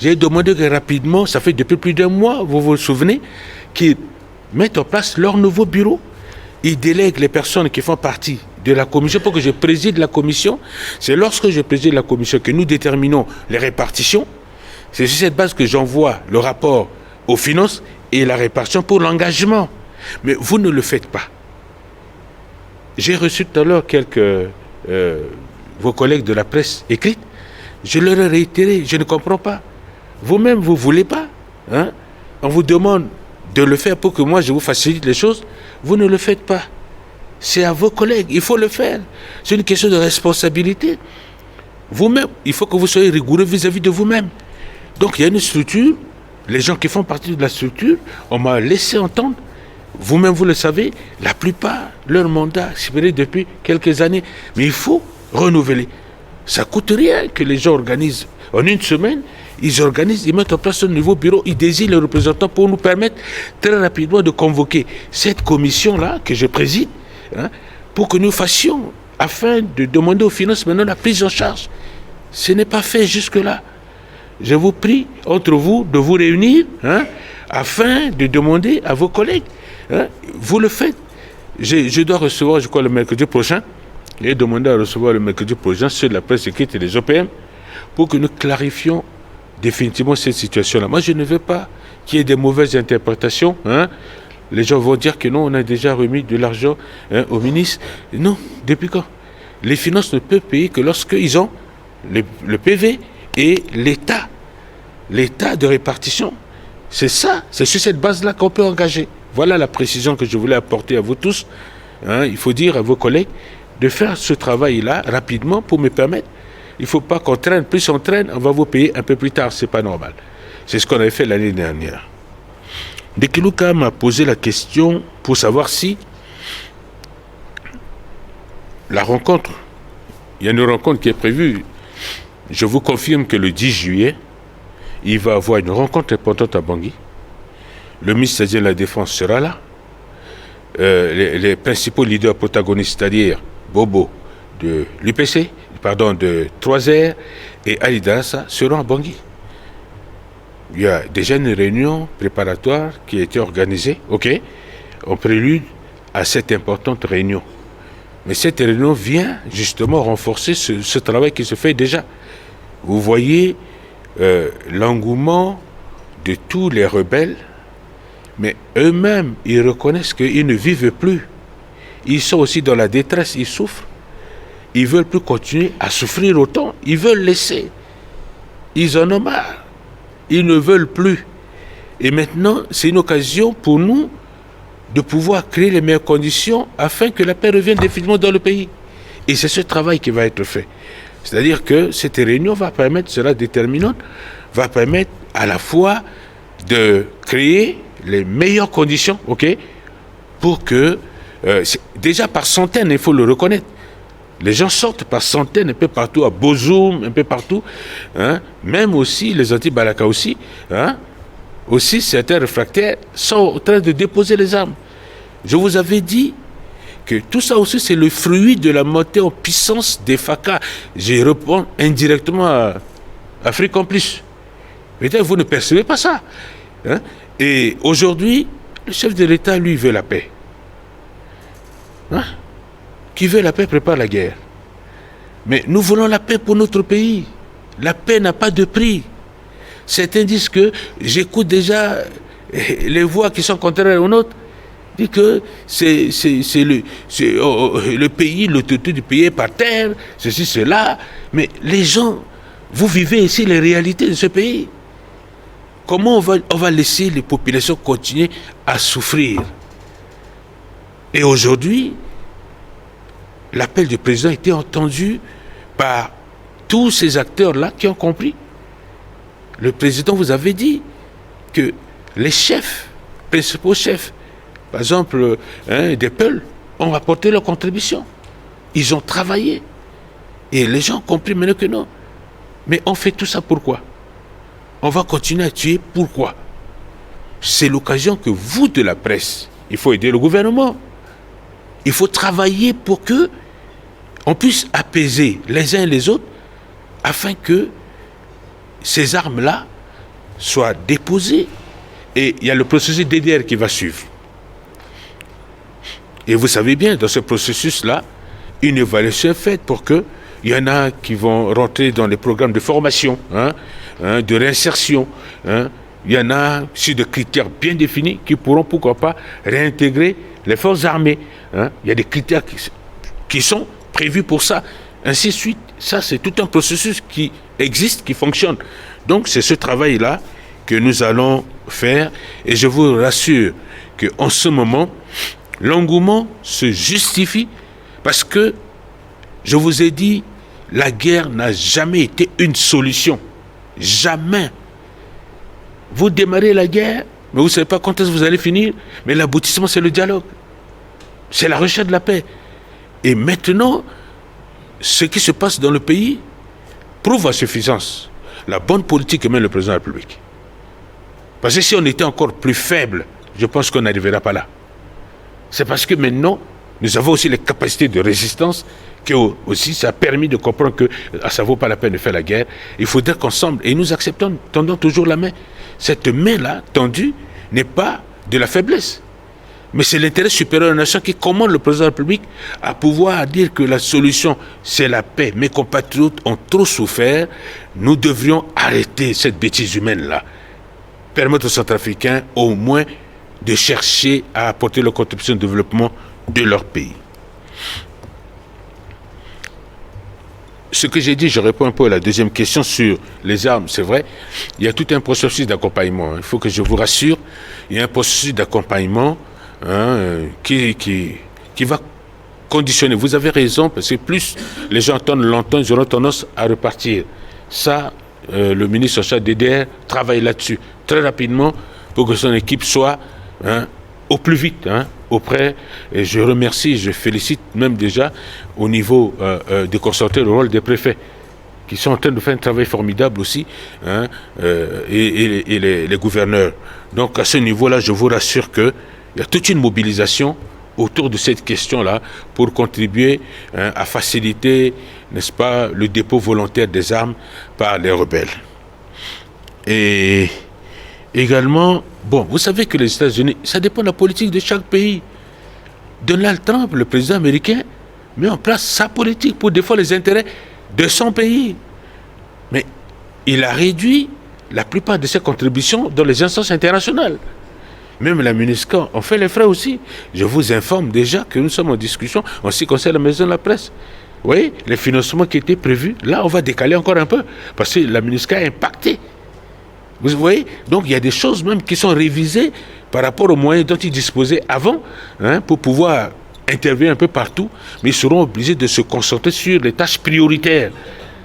J'ai demandé que rapidement, ça fait depuis plus d'1 mois, vous vous souvenez, qu'ils mettent en place leur nouveau bureau. Ils délèguent les personnes qui font partie de la commission pour que je préside la commission. C'est lorsque je préside la commission que nous déterminons les répartitions. C'est sur cette base que j'envoie le rapport aux finances et la répartition pour l'engagement. Mais vous ne le faites pas. J'ai reçu tout à l'heure vos collègues de la presse écrite. Je leur ai réitéré, je ne comprends pas. Vous-même, vous ne voulez pas. On vous demande de le faire pour que moi, je vous facilite les choses. Vous ne le faites pas. C'est à vos collègues. Il faut le faire. C'est une question de responsabilité. Vous-même, il faut que vous soyez rigoureux vis-à-vis de vous-même. Donc, il y a une structure. Les gens qui font partie de la structure, on m'a laissé entendre. Vous-même, vous le savez, la plupart, leur mandat expiré depuis quelques années. Mais il faut renouveler. Ça ne coûte rien que les gens organisent en une semaine Ils organisent, ils mettent en place un nouveau bureau, ils désignent les représentants pour nous permettre très rapidement de convoquer cette commission-là que je préside, hein, pour que nous fassions, afin de demander aux finances maintenant la prise en charge. Ce n'est pas fait jusque-là. Je vous prie, entre vous, de vous réunir, hein, afin de demander à vos collègues. Hein, vous le faites. Je dois recevoir, je crois, le mercredi prochain, et demander à recevoir le mercredi prochain sur la presse écrite et les OPM, pour que nous clarifions définitivement cette situation-là. Moi, je ne veux pas qu'il y ait des mauvaises interprétations. Hein. Les gens vont dire que non, on a déjà remis de l'argent, hein, au ministre. Non, depuis quand? Les finances ne peuvent payer que lorsqu'ils ont le PV et l'État de répartition. C'est ça, c'est sur cette base-là qu'on peut engager. Voilà la précision que je voulais apporter à vous tous. Hein, il faut dire à vos collègues de faire ce travail-là rapidement pour me permettre. Il ne faut pas qu'on traîne. Plus on traîne, on va vous payer un peu plus tard. Ce n'est pas normal. C'est ce qu'on avait fait l'année dernière. Dekiluka m'a posé la question pour savoir si la rencontre, il y a une rencontre qui est prévue. Je vous confirme que le 10 juillet, il va y avoir une rencontre importante à Bangui. Le ministre de la Défense sera là. Les principaux leaders protagonistes, c'est-à-dire Bobo de l'UPC, de 3R et Ali Darassa seront à Bangui. Il y a déjà une réunion préparatoire qui a été organisée, en prélude à cette importante réunion. Mais cette réunion vient justement renforcer ce travail qui se fait déjà. Vous voyez l'engouement de tous les rebelles, mais eux-mêmes, ils reconnaissent qu'ils ne vivent plus. Ils sont aussi dans la détresse, ils souffrent. Ils ne veulent plus continuer à souffrir autant. Ils veulent laisser. Ils en ont marre. Ils ne veulent plus. Et maintenant, c'est une occasion pour nous de pouvoir créer les meilleures conditions afin que la paix revienne définitivement dans le pays. Et c'est ce travail qui va être fait. C'est-à-dire que cette réunion va permettre, sera déterminante, va permettre à la fois de créer les meilleures conditions, pour que, déjà par centaines, il faut le reconnaître, les gens sortent par centaines un peu partout, à Bozoum, un peu partout, hein, même aussi les anti-Balaka aussi, hein, aussi certains réfractaires sont en train de déposer les armes. Je vous avais dit que tout ça aussi c'est le fruit de la montée en puissance des FACA. Je réponds indirectement à Afrique en plus. Peut-être vous ne percevez pas ça. Hein? Et aujourd'hui, le chef de l'État, lui, veut la paix. Hein? Qui veut la paix prépare la guerre. Mais nous voulons la paix pour notre pays. La paix n'a pas de prix. Certains disent que, j'écoute déjà les voix qui sont contraires aux nôtres, disent que c'est le pays, l'autorité du pays est par terre, ceci, cela. Mais les gens, vous vivez ici les réalités de ce pays. Comment on va laisser les populations continuer à souffrir? Et aujourd'hui, l'appel du président a été entendu par tous ces acteurs-là qui ont compris. Le président vous avait dit que les chefs, principaux chefs, par exemple, des Peuls, ont apporté leur contribution. Ils ont travaillé. Et les gens ont compris maintenant que non. Mais on fait tout ça pourquoi? On va continuer à tuer pourquoi? C'est l'occasion que vous, de la presse, il faut aider le gouvernement. Il faut travailler pour que on puisse apaiser les uns et les autres afin que ces armes-là soient déposées. Et il y a le processus DDR qui va suivre. Et vous savez bien, dans ce processus-là, une évaluation est faite pour que il y en a qui vont rentrer dans les programmes de formation, de réinsertion. Il y en a sur des critères bien définis qui pourront, pourquoi pas, réintégrer les forces armées. Il y a des critères qui sont prévus pour ça. Ainsi de suite. Ça, c'est tout un processus qui existe, qui fonctionne. Donc, c'est ce travail-là que nous allons faire. Et je vous rassure qu'en ce moment, l'engouement se justifie parce que, je vous ai dit, la guerre n'a jamais été une solution. Jamais. Vous démarrez la guerre, mais vous ne savez pas quand est-ce que vous allez finir. Mais l'aboutissement, c'est le dialogue. C'est la recherche de la paix. Et maintenant, ce qui se passe dans le pays prouve à suffisance. la bonne politique que mène le président de la République. Parce que si on était encore plus faible, je pense qu'on n'arrivera pas là. C'est parce que maintenant, nous avons aussi les capacités de résistance que aussi ça a permis de comprendre que ça ne vaut pas la peine de faire la guerre. Il faudrait qu'ensemble, et nous acceptons, tendons toujours la main. Cette main-là, tendue, n'est pas de la faiblesse. Mais c'est l'intérêt supérieur de la nation qui commande le président de la République à pouvoir dire que la solution, c'est la paix. Mes compatriotes ont trop souffert. Nous devrions arrêter cette bêtise humaine-là. Permettre aux Centrafricains, au moins, de chercher à apporter leur contribution au développement de leur pays. Ce que j'ai dit, je réponds un peu à la deuxième question sur les armes, c'est vrai. Il y a tout un processus d'accompagnement. Il faut que je vous rassure, il y a un processus d'accompagnement qui va conditionner. Vous avez raison, parce que plus les gens entendent longtemps, ils auront tendance à repartir. Ça, le ministre chargé DDR travaille là-dessus très rapidement pour que son équipe soit au plus vite auprès, et je remercie, je félicite même déjà au niveau des concentrés le rôle des préfets qui sont en train de faire un travail formidable aussi, et les gouverneurs. Donc à ce niveau-là, je vous rassure qu'il y a toute une mobilisation autour de cette question-là pour contribuer à faciliter, n'est-ce pas, le dépôt volontaire des armes par les rebelles. Et également, bon, vous savez que les États-Unis, ça dépend de la politique de chaque pays. Donald Trump, le président américain, met en place sa politique pour défendre les intérêts de son pays. Mais il a réduit la plupart de ses contributions dans les instances internationales. Même la MINUSCA, on fait les frais aussi. Je vous informe déjà que nous sommes en discussion en ce qui concerne la maison de la presse. Vous voyez, les financements qui étaient prévus, là, on va décaler encore un peu, parce que la MINUSCA est impactée. Vous voyez, donc il y a des choses même qui sont révisées par rapport aux moyens dont ils disposaient avant, pour pouvoir intervenir un peu partout, mais ils seront obligés de se concentrer sur les tâches prioritaires.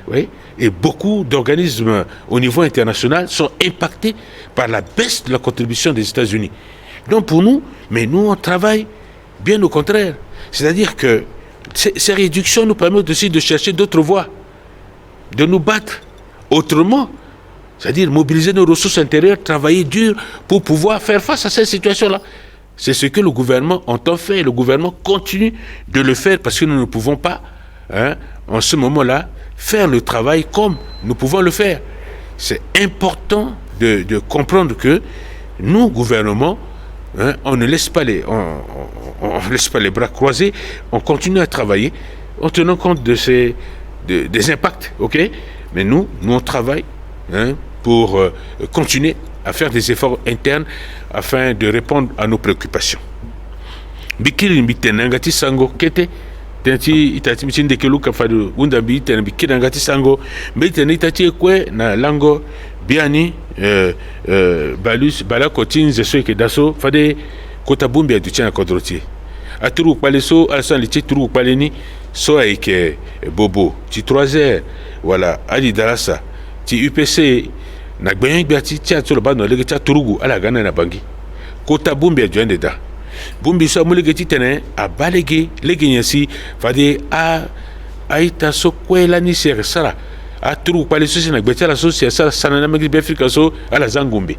Oui. Et beaucoup d'organismes au niveau international sont impactés par la baisse de la contribution des États-Unis. Donc pour nous, mais nous on travaille bien au contraire. C'est-à-dire que ces réductions nous permettent aussi de chercher d'autres voies, de nous battre autrement. C'est-à-dire mobiliser nos ressources intérieures, travailler dur pour pouvoir faire face à cette situation-là. C'est ce que le gouvernement entend faire et le gouvernement continue de le faire parce que nous ne pouvons pas, en ce moment-là, faire le travail comme nous pouvons le faire. C'est important de comprendre que nous, gouvernement, on ne laisse pas on laisse pas les bras croisés, on continue à travailler en tenant compte des impacts, ok? Mais nous on travaille pour continuer à faire des efforts internes afin de répondre à nos préoccupations. Bikiri mbitenangati sango kete tenti itati mchinde keluka fadu unda biten bikirangati sango mbiten itati ekwe na lango biani balus bala kotinze soike daso fade kota bumbi aduchana kodroti aturu paleso alsan lichi turu paleni so aike bobo ti 3h voilà ali darasa ti UPC na gbenye gbiati ti atolo ba no lege ti turugu ala gana na bangi kota bumbi aduende da bumbi so mulege ti tene abalege lege nyasi fade aita so kwela ni ser sara aturu pale so na gbetia la so ser sara sana na magi Afrika so ala zangumbi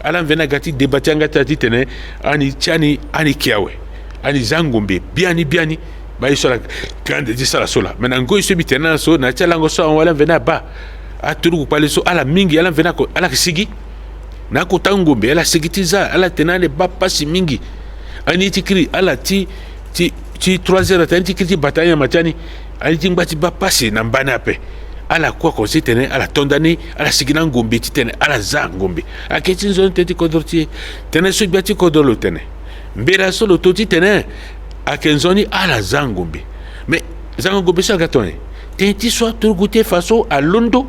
ala vena gati debati ngata ti tene ani kiawe ani zangumbi biani ba iso la grande di sala sola menango iso bitena so na chalango so wala vena ba aturu pale so ala mingi ala vena ko ala sigi na ko tangumbi ala sigitiza ala tenane ba pasi mingi ani tikiri ala ti 3h tanti kiti batanya machani ani tingbati ba pasi na mbana pe ala kwa konsitene ala tondani ala sigina ngombe titene ala za ngombe aketi nzoni teti kodorti tene so biati kodolo tene mbera solo toti tene akenzoni ala za ngombe mais za ngombe sa gatone tenti so turguté faso à londo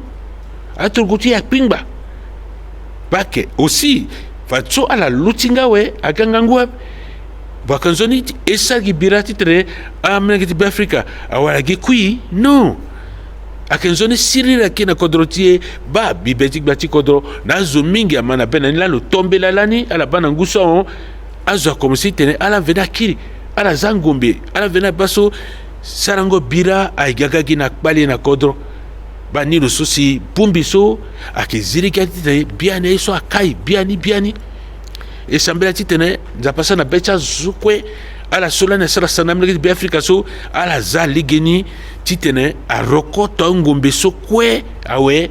a turguté à pingba bake aussi faso ala lutinga we akangangwa bakanzoni esagi birati tere amnagiti Afrika awalagi kui non akenzoni sirira kina kodrotie ba bibetik bati kodro na zomingi amana bena nila lo tombela lani ala bana nguso azo comme si tene ala vena kiri ala zangombe ala vena baso sarango bira ay gagagi na kbali na kodro bani lo sosi pumbiso ake zirigati te biane so akai biani e sambela titene zapasa na becha zukwe ala sola na sala sanamle bi Afrika so ala zaligeni titene a rokoto ngombe so kwe awe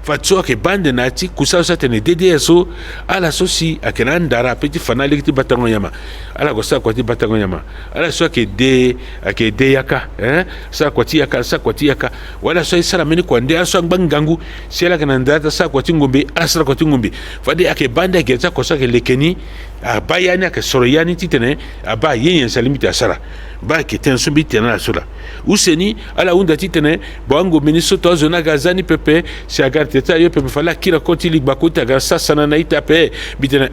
fatso ke bande nati kusasa tene DDSO ala sosi akena ndara petit fanali kiti batango nyama ala ko sa kwati batango nyama ala so ke de yaka sa kwati yaka wala so sala meni ko ndia so bangangu sela kana ndata sa kwati ngombe asra kwati ngombe fadi ake bande ke sa ko sa ke lekeni abayani ake soroyani titene aba yen salimita asara ba ke tenso bi tena sura useni ala unda titene bango minisoto zona gazani pepe si agarte ta yo pepe fala kira koti lig bakuta ga sasana na itape bitena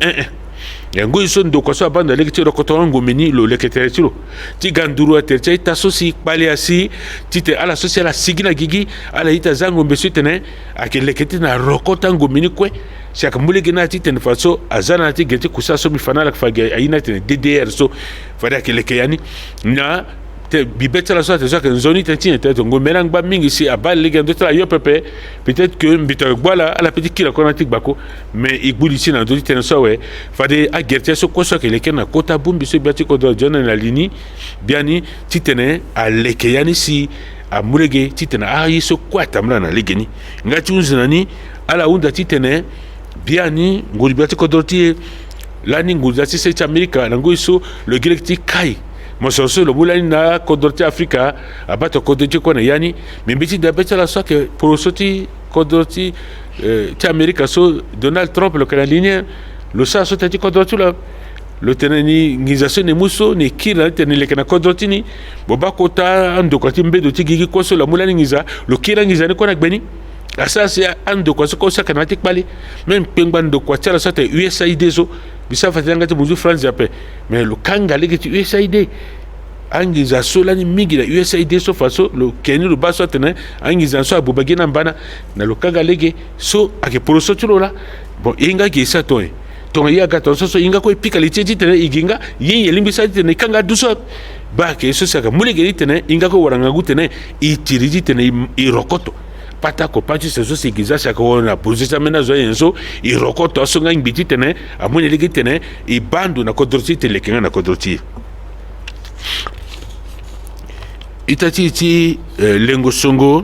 yango iso ndo kwa so banda lekiti rokotongo meni lo lekete tiro ti ganduru atercha ita sosi pale asi tite ala sosi ala sigina gigi ala ita zango mbesu tene ake lekete na rokotango meni kwe siaka mulege na ti tene faso azana ti gete kusaso mi fanala kfage aina tene DDR so fada ke lekeyani na te bibetala so te so ke nzoni tenti te ngo melang ba mingi si abal lege ndo tra yo pepe peut-être que mbita gbala ala petit kila kona tik bako mais igbuli si na ndo tene so we fade a gerte so ko so ke leke na kota bumbi so biati ko do jona na lini biani ti tene a lekeyani si a mulege ti tene a yiso kwata mla na legeni ngati unzani ala unda ti tene biani nguri biati ko dorti lani nguri zati se Amerika na ngoiso le gelekti kai mososo lo bulani na kodorti Afrika abato kodorti kona yani mimbiti da betala so ke porosoti kodorti ti Amerika so Donald Trump lo canadien lo sa so tati kodorti la lo tenani ngizaso ne muso ne kila tenani le kana kodorti ni boba kota ando kwati mbedo ti gigi koso la mulani ngiza lo kila ngiza ne kona gbeni asa se ando kwa so ko sa kana tik bali même pengbando kwa tala so te USAID so bisa fatanga te buzu France jape mais le kanga legi ti USAID angiza solani mingi la USAID so faso lo keni lo baso tene angiza so abubagina mbana na lo kanga legi so ake poroso tulo la bon inga ki sa to to ya ga to so inga ko pika li tete tene iginga yin yelimbi sa tene kanga duso ba ke so saka mulege tene inga ko waranga gutene itiriji tene irokoto pata ko panchi seso sigiza saka wona pozisa mena zo yenso irokoto so ngang biti tene amune legi tene ibandu na kodorti tele kenga na kodorti itati ti lengo songo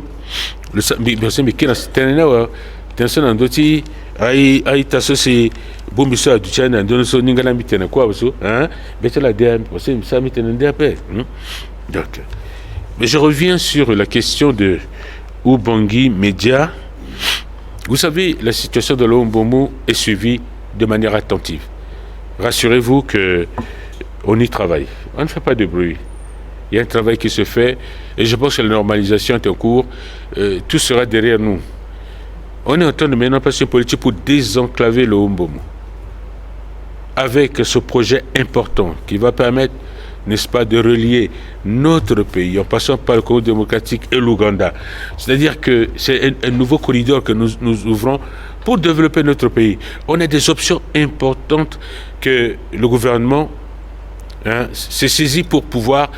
le bese mi kina tene wa tension ndoti ai taso si bombi so du chana ndono so ningala mitene kwa so betela de bese mi sa mitene de pe donc mais je reviens sur la question de Ubangui Média. Vous savez, la situation de l'Ombomu est suivie de manière attentive. Rassurez-vous qu'on y travaille. On ne fait pas de bruit. Il y a un travail qui se fait et je pense que la normalisation est en cours. Tout sera derrière nous. On est en train de mener une passion politique pour désenclaver le Ombomu. Avec ce projet important qui va permettre, n'est-ce pas, de relier notre pays en passant par le Congo démocratique et l'Ouganda. C'est-à-dire que c'est un nouveau corridor que nous ouvrons pour développer notre pays. On a des options importantes que le gouvernement s'est saisi pour pouvoir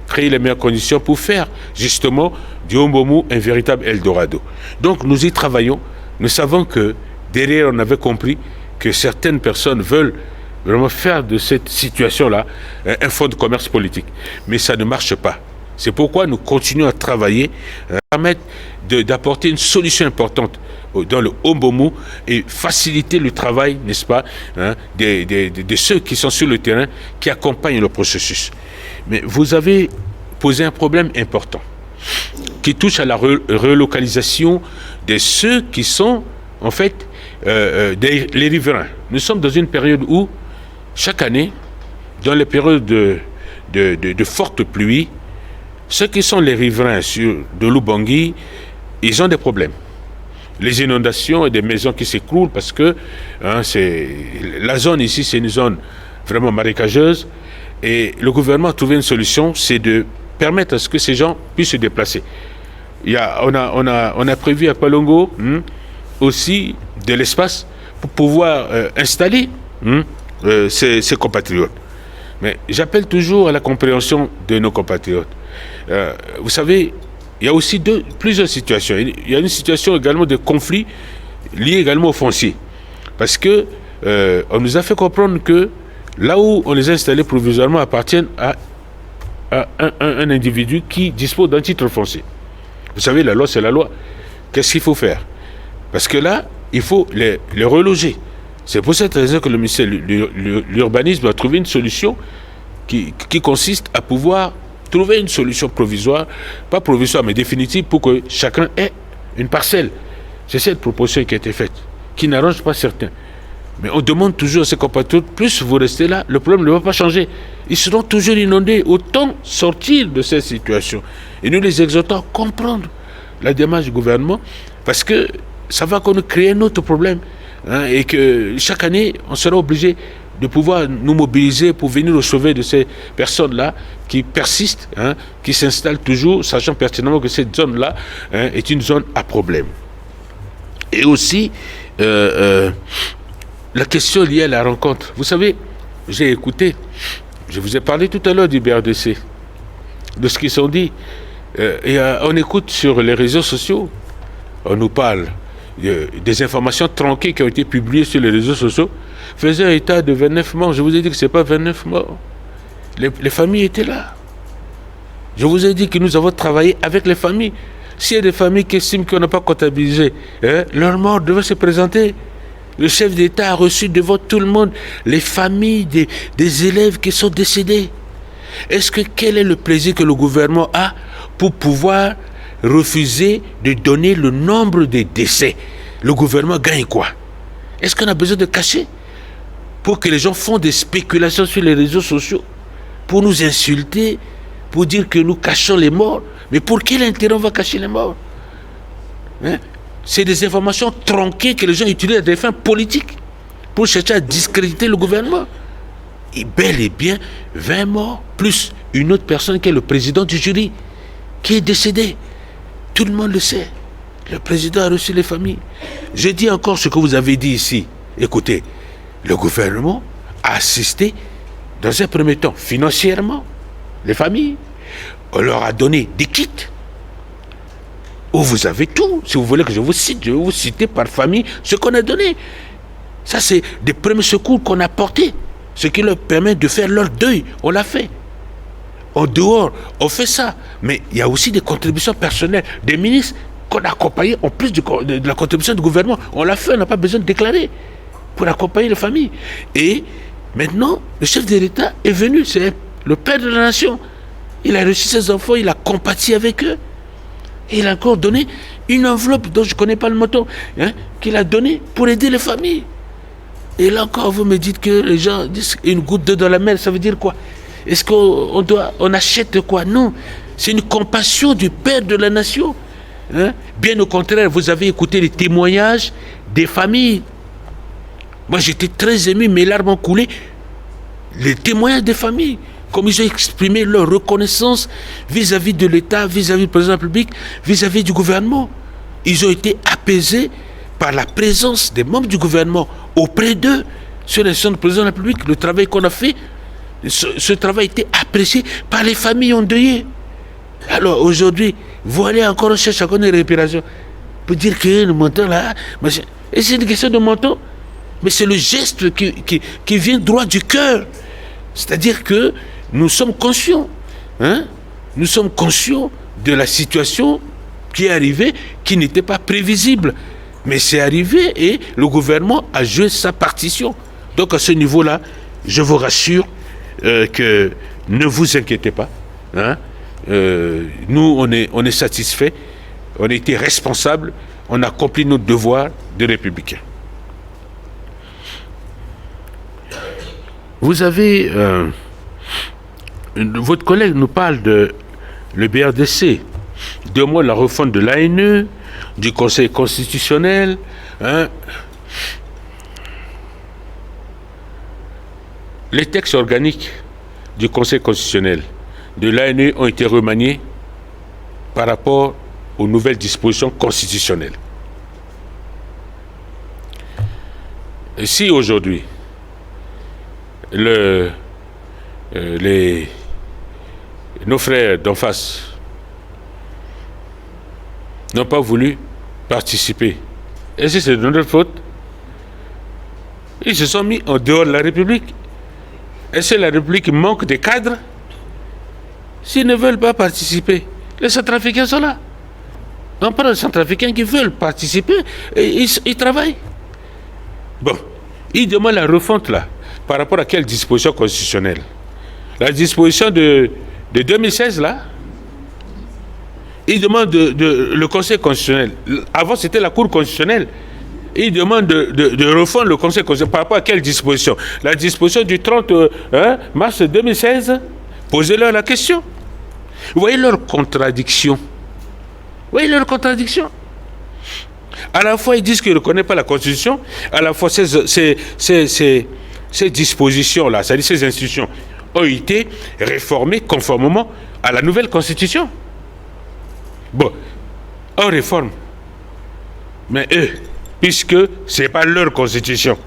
créer les meilleures conditions pour faire justement du Ombomu un véritable Eldorado. Donc nous y travaillons. Nous savons que derrière on avait compris que certaines personnes veulent vraiment faire de cette situation-là un fonds de commerce politique. Mais ça ne marche pas. C'est pourquoi nous continuons à travailler, permettre d'apporter une solution importante dans le Ombomu et faciliter le travail, n'est-ce pas, de ceux qui sont sur le terrain, qui accompagnent le processus. Mais vous avez posé un problème important qui touche à la relocalisation de ceux qui sont, en fait, les riverains. Nous sommes dans une période où chaque année, dans les périodes de fortes pluies, ceux qui sont les riverains de l'Ubangui, ils ont des problèmes. Les inondations et des maisons qui s'écroulent parce que la zone ici, c'est une zone vraiment marécageuse. Et le gouvernement a trouvé une solution, c'est de permettre à ce que ces gens puissent se déplacer. On a prévu à Palongo aussi de l'espace pour pouvoir installer ses compatriotes. Mais j'appelle toujours à la compréhension de nos compatriotes. Vous savez, il y a aussi plusieurs situations. Il y a une situation également de conflit lié également au foncier. Parce que on nous a fait comprendre que là où on les a installés provisoirement appartiennent à un individu qui dispose d'un titre foncier. Vous savez, la loi, c'est la loi. Qu'est-ce qu'il faut faire? Parce que là, il faut les reloger. C'est pour cette raison que le ministère de l'Urbanisme a trouvé une solution qui consiste à pouvoir trouver une solution provisoire, pas provisoire, mais définitive, pour que chacun ait une parcelle. C'est cette proposition qui a été faite, qui n'arrange pas certains. Mais on demande toujours à ces compatriotes, plus vous restez là, le problème ne va pas changer. Ils seront toujours inondés. Autant sortir de cette situation. Et nous les exhortons à comprendre la démarche du gouvernement, parce que ça va nous créer un autre problème. Et que chaque année, on sera obligé de pouvoir nous mobiliser pour venir nous sauver de ces personnes-là qui persistent, qui s'installent toujours, sachant pertinemment que cette zone-là est une zone à problème. Et aussi, la question liée à la rencontre. Vous savez, j'ai écouté, je vous ai parlé tout à l'heure du BRDC, de ce qu'ils sont dit. Et on écoute sur les réseaux sociaux, on nous parle des informations tronquées qui ont été publiées sur les réseaux sociaux, faisaient un état de 29 morts. Je vous ai dit que ce n'est pas 29 morts. Les familles étaient là. Je vous ai dit que nous avons travaillé avec les familles. S'il y a des familles qui estiment qu'on n'a pas comptabilisé, leur mort devait se présenter. Le chef d'État a reçu devant tout le monde les familles des élèves qui sont décédés. Quel est le plaisir que le gouvernement a pour pouvoir refuser de donner le nombre de décès? Le gouvernement gagne quoi? Est-ce qu'on a besoin de cacher pour que les gens font des spéculations sur les réseaux sociaux, pour nous insulter, pour dire que nous cachons les morts? Mais pour quel intérêt on va cacher les morts? C'est des informations tronquées que les gens utilisent à des fins politiques pour chercher à discréditer le gouvernement. Et bel et bien 20 morts, plus une autre personne qui est le président du jury, qui est décédé. Tout le monde le sait. Le président a reçu les familles. Je dis encore ce que vous avez dit ici. Écoutez, le gouvernement a assisté, dans un premier temps, financièrement, les familles. On leur a donné des kits où vous avez tout. Si vous voulez que je vous cite, je vais vous citer par famille ce qu'on a donné. Ça, c'est des premiers secours qu'on a apportés, ce qui leur permet de faire leur deuil. On l'a fait. En dehors, on fait ça. Mais il y a aussi des contributions personnelles des ministres qu'on a accompagnées en plus de la contribution du gouvernement. On l'a fait, on n'a pas besoin de déclarer pour accompagner les familles. Et maintenant, le chef de l'État est venu, c'est le père de la nation. Il a reçu ses enfants, il a compati avec eux. Et il a encore donné une enveloppe dont je ne connais pas le montant, qu'il a donné pour aider les familles. Et là encore, vous me dites que les gens disent une goutte d'eau dans la mer, ça veut dire quoi? Est-ce qu'on achète quoi? Non, c'est une compassion du père de la nation. Bien au contraire, vous avez écouté les témoignages des familles. Moi, j'étais très ému, mes larmes ont coulé. Les témoignages des familles, comme ils ont exprimé leur reconnaissance vis-à-vis de l'État, vis-à-vis du président de la République, vis-à-vis du gouvernement. Ils ont été apaisés par la présence des membres du gouvernement auprès d'eux sur les questions du président de la République. Le travail qu'on a fait, ce travail a été apprécié par les familles endeuillées. Alors aujourd'hui, vous allez encore chercher à connaître une réparation pour dire que le montant là, et c'est une question de montant, mais c'est le geste qui vient droit du cœur. C'est-à-dire que nous sommes conscients, nous sommes conscients de la situation qui est arrivée, qui n'était pas prévisible. Mais c'est arrivé et le gouvernement a joué sa partition. Donc à ce niveau-là, je vous rassure que ne vous inquiétez pas. Nous, on est satisfaits, on a été responsables, on a accompli notre devoir de républicains. Vous avez... votre collègue nous parle de le BRDC, 2 mois de la refonte de l'ANE, du Conseil constitutionnel. Les textes organiques du Conseil constitutionnel de l'ANE ont été remaniés par rapport aux nouvelles dispositions constitutionnelles. Et si aujourd'hui, nos frères d'en face n'ont pas voulu participer. Est-ce que c'est de notre faute? Ils se sont mis en dehors de la République. Est-ce que la République manque de cadres? S'ils ne veulent pas participer, les Centrafricains sont là. On parle de Centrafricains qui veulent participer et ils travaillent. Bon, ils demandent la refonte là. Par rapport à quelle disposition constitutionnelle? La disposition de 2016 là, ils demandent le Conseil constitutionnel. Avant c'était la Cour constitutionnelle. Ils demandent de refondre le Conseil constitutionnel. Par rapport à quelle disposition? La disposition du 30 mars 2016. Posez-leur la question. Vous voyez leur contradiction. Vous voyez leur contradiction. À la fois, ils disent qu'ils ne reconnaissent pas la Constitution, à la fois, ces dispositions-là, c'est-à-dire ces institutions, ont été réformées conformément à la nouvelle Constitution. Bon, on réforme. Mais eux, puisque ce n'est pas leur Constitution,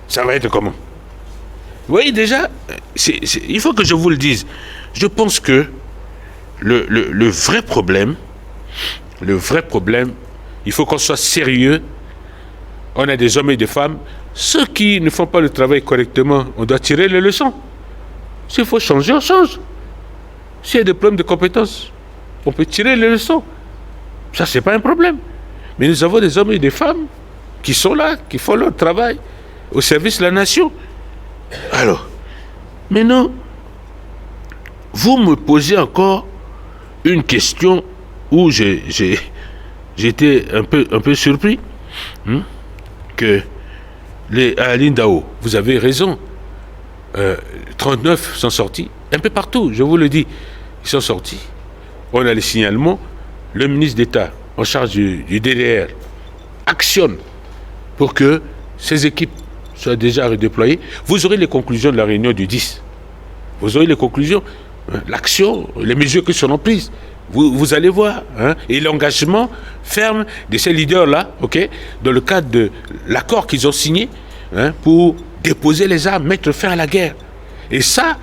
ça va être comment? Vous voyez déjà, il faut que je vous le dise. Je pense que le vrai problème, il faut qu'on soit sérieux. On a des hommes et des femmes. Ceux qui ne font pas le travail correctement, on doit tirer les leçons. S'il faut changer, on change. S'il y a des problèmes de compétences, on peut tirer les leçons. Ça, c'est pas un problème. Mais nous avons des hommes et des femmes qui sont là, qui font leur travail au service de la nation. Alors, maintenant, vous me posez encore une question où j'étais un peu surpris que les Alindao, vous avez raison, 39 sont sortis, un peu partout, je vous le dis, ils sont sortis. On a les signalements, le ministre d'État en charge du DDR actionne pour que ces équipes soient déjà redéployées. Vous aurez les conclusions de la réunion du 10. Vous aurez les conclusions, l'action, les mesures qui seront prises. Vous allez voir, et l'engagement ferme de ces leaders-là, dans le cadre de l'accord qu'ils ont signé, pour déposer les armes, mettre fin à la guerre. Et ça,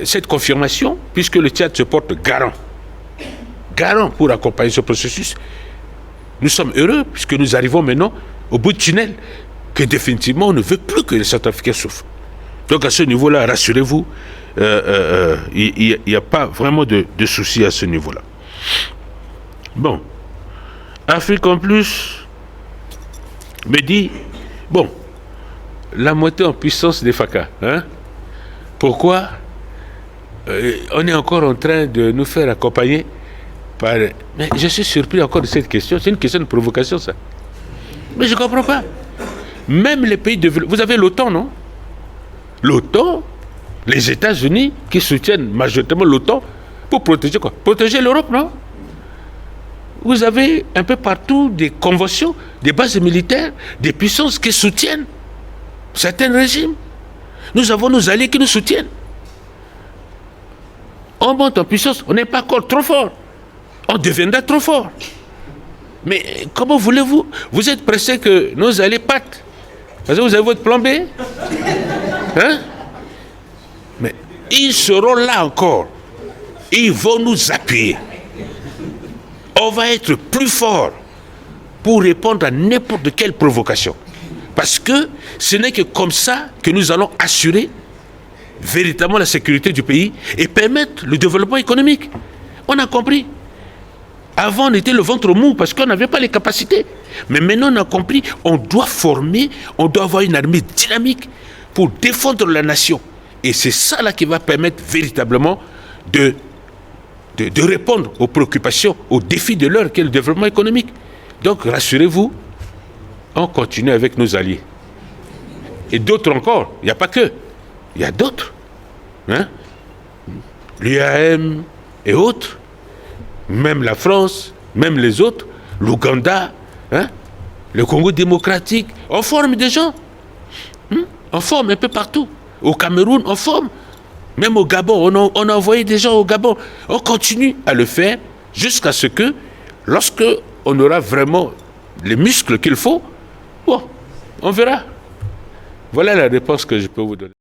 cette confirmation, puisque le Tchad se porte garant pour accompagner ce processus, nous sommes heureux, puisque nous arrivons maintenant au bout du tunnel, que définitivement on ne veut plus que les Centrafricains souffrent. Donc à ce niveau-là, rassurez-vous, il n'y a pas vraiment de souci à ce niveau-là. Bon, Afrique en plus me dit, bon, la montée en puissance des FACA, pourquoi on est encore en train de nous faire accompagner par... Mais je suis surpris encore de cette question, c'est une question de provocation ça. Mais je ne comprends pas. Même les pays développés, vous avez l'OTAN, non? L'OTAN, les États-Unis qui soutiennent majoritairement l'OTAN pour protéger quoi? Protéger l'Europe, non? Vous avez un peu partout des conventions, des bases militaires, des puissances qui soutiennent certains régimes. Nous avons nos alliés qui nous soutiennent. On monte en puissance, on n'est pas encore trop fort. On deviendra trop fort. Mais comment voulez-vous? Vous êtes pressé que nos alliés partent parce que vous avez votre plan B? Mais ils seront là encore. Ils vont nous appuyer. On va être plus fort pour répondre à n'importe quelle provocation. Parce que ce n'est que comme ça que nous allons assurer véritablement la sécurité du pays et permettre le développement économique. On a compris. Avant, on était le ventre mou parce qu'on n'avait pas les capacités. Mais maintenant, on a compris, on doit former, on doit avoir une armée dynamique pour défendre la nation. Et c'est ça là qui va permettre véritablement de répondre aux préoccupations, aux défis de l'heure, qui est le développement économique. Donc, rassurez-vous, on continue avec nos alliés. Et d'autres encore, il n'y a pas que, il y a d'autres. L'UAM et autres, même la France, même les autres, l'Ouganda, le Congo démocratique, on forme des gens. On forme un peu partout. Au Cameroun, on forme. Même au Gabon, on a envoyé des gens au Gabon. On continue à le faire jusqu'à ce que, lorsque on aura vraiment les muscles qu'il faut, bon, on verra. Voilà la réponse que je peux vous donner.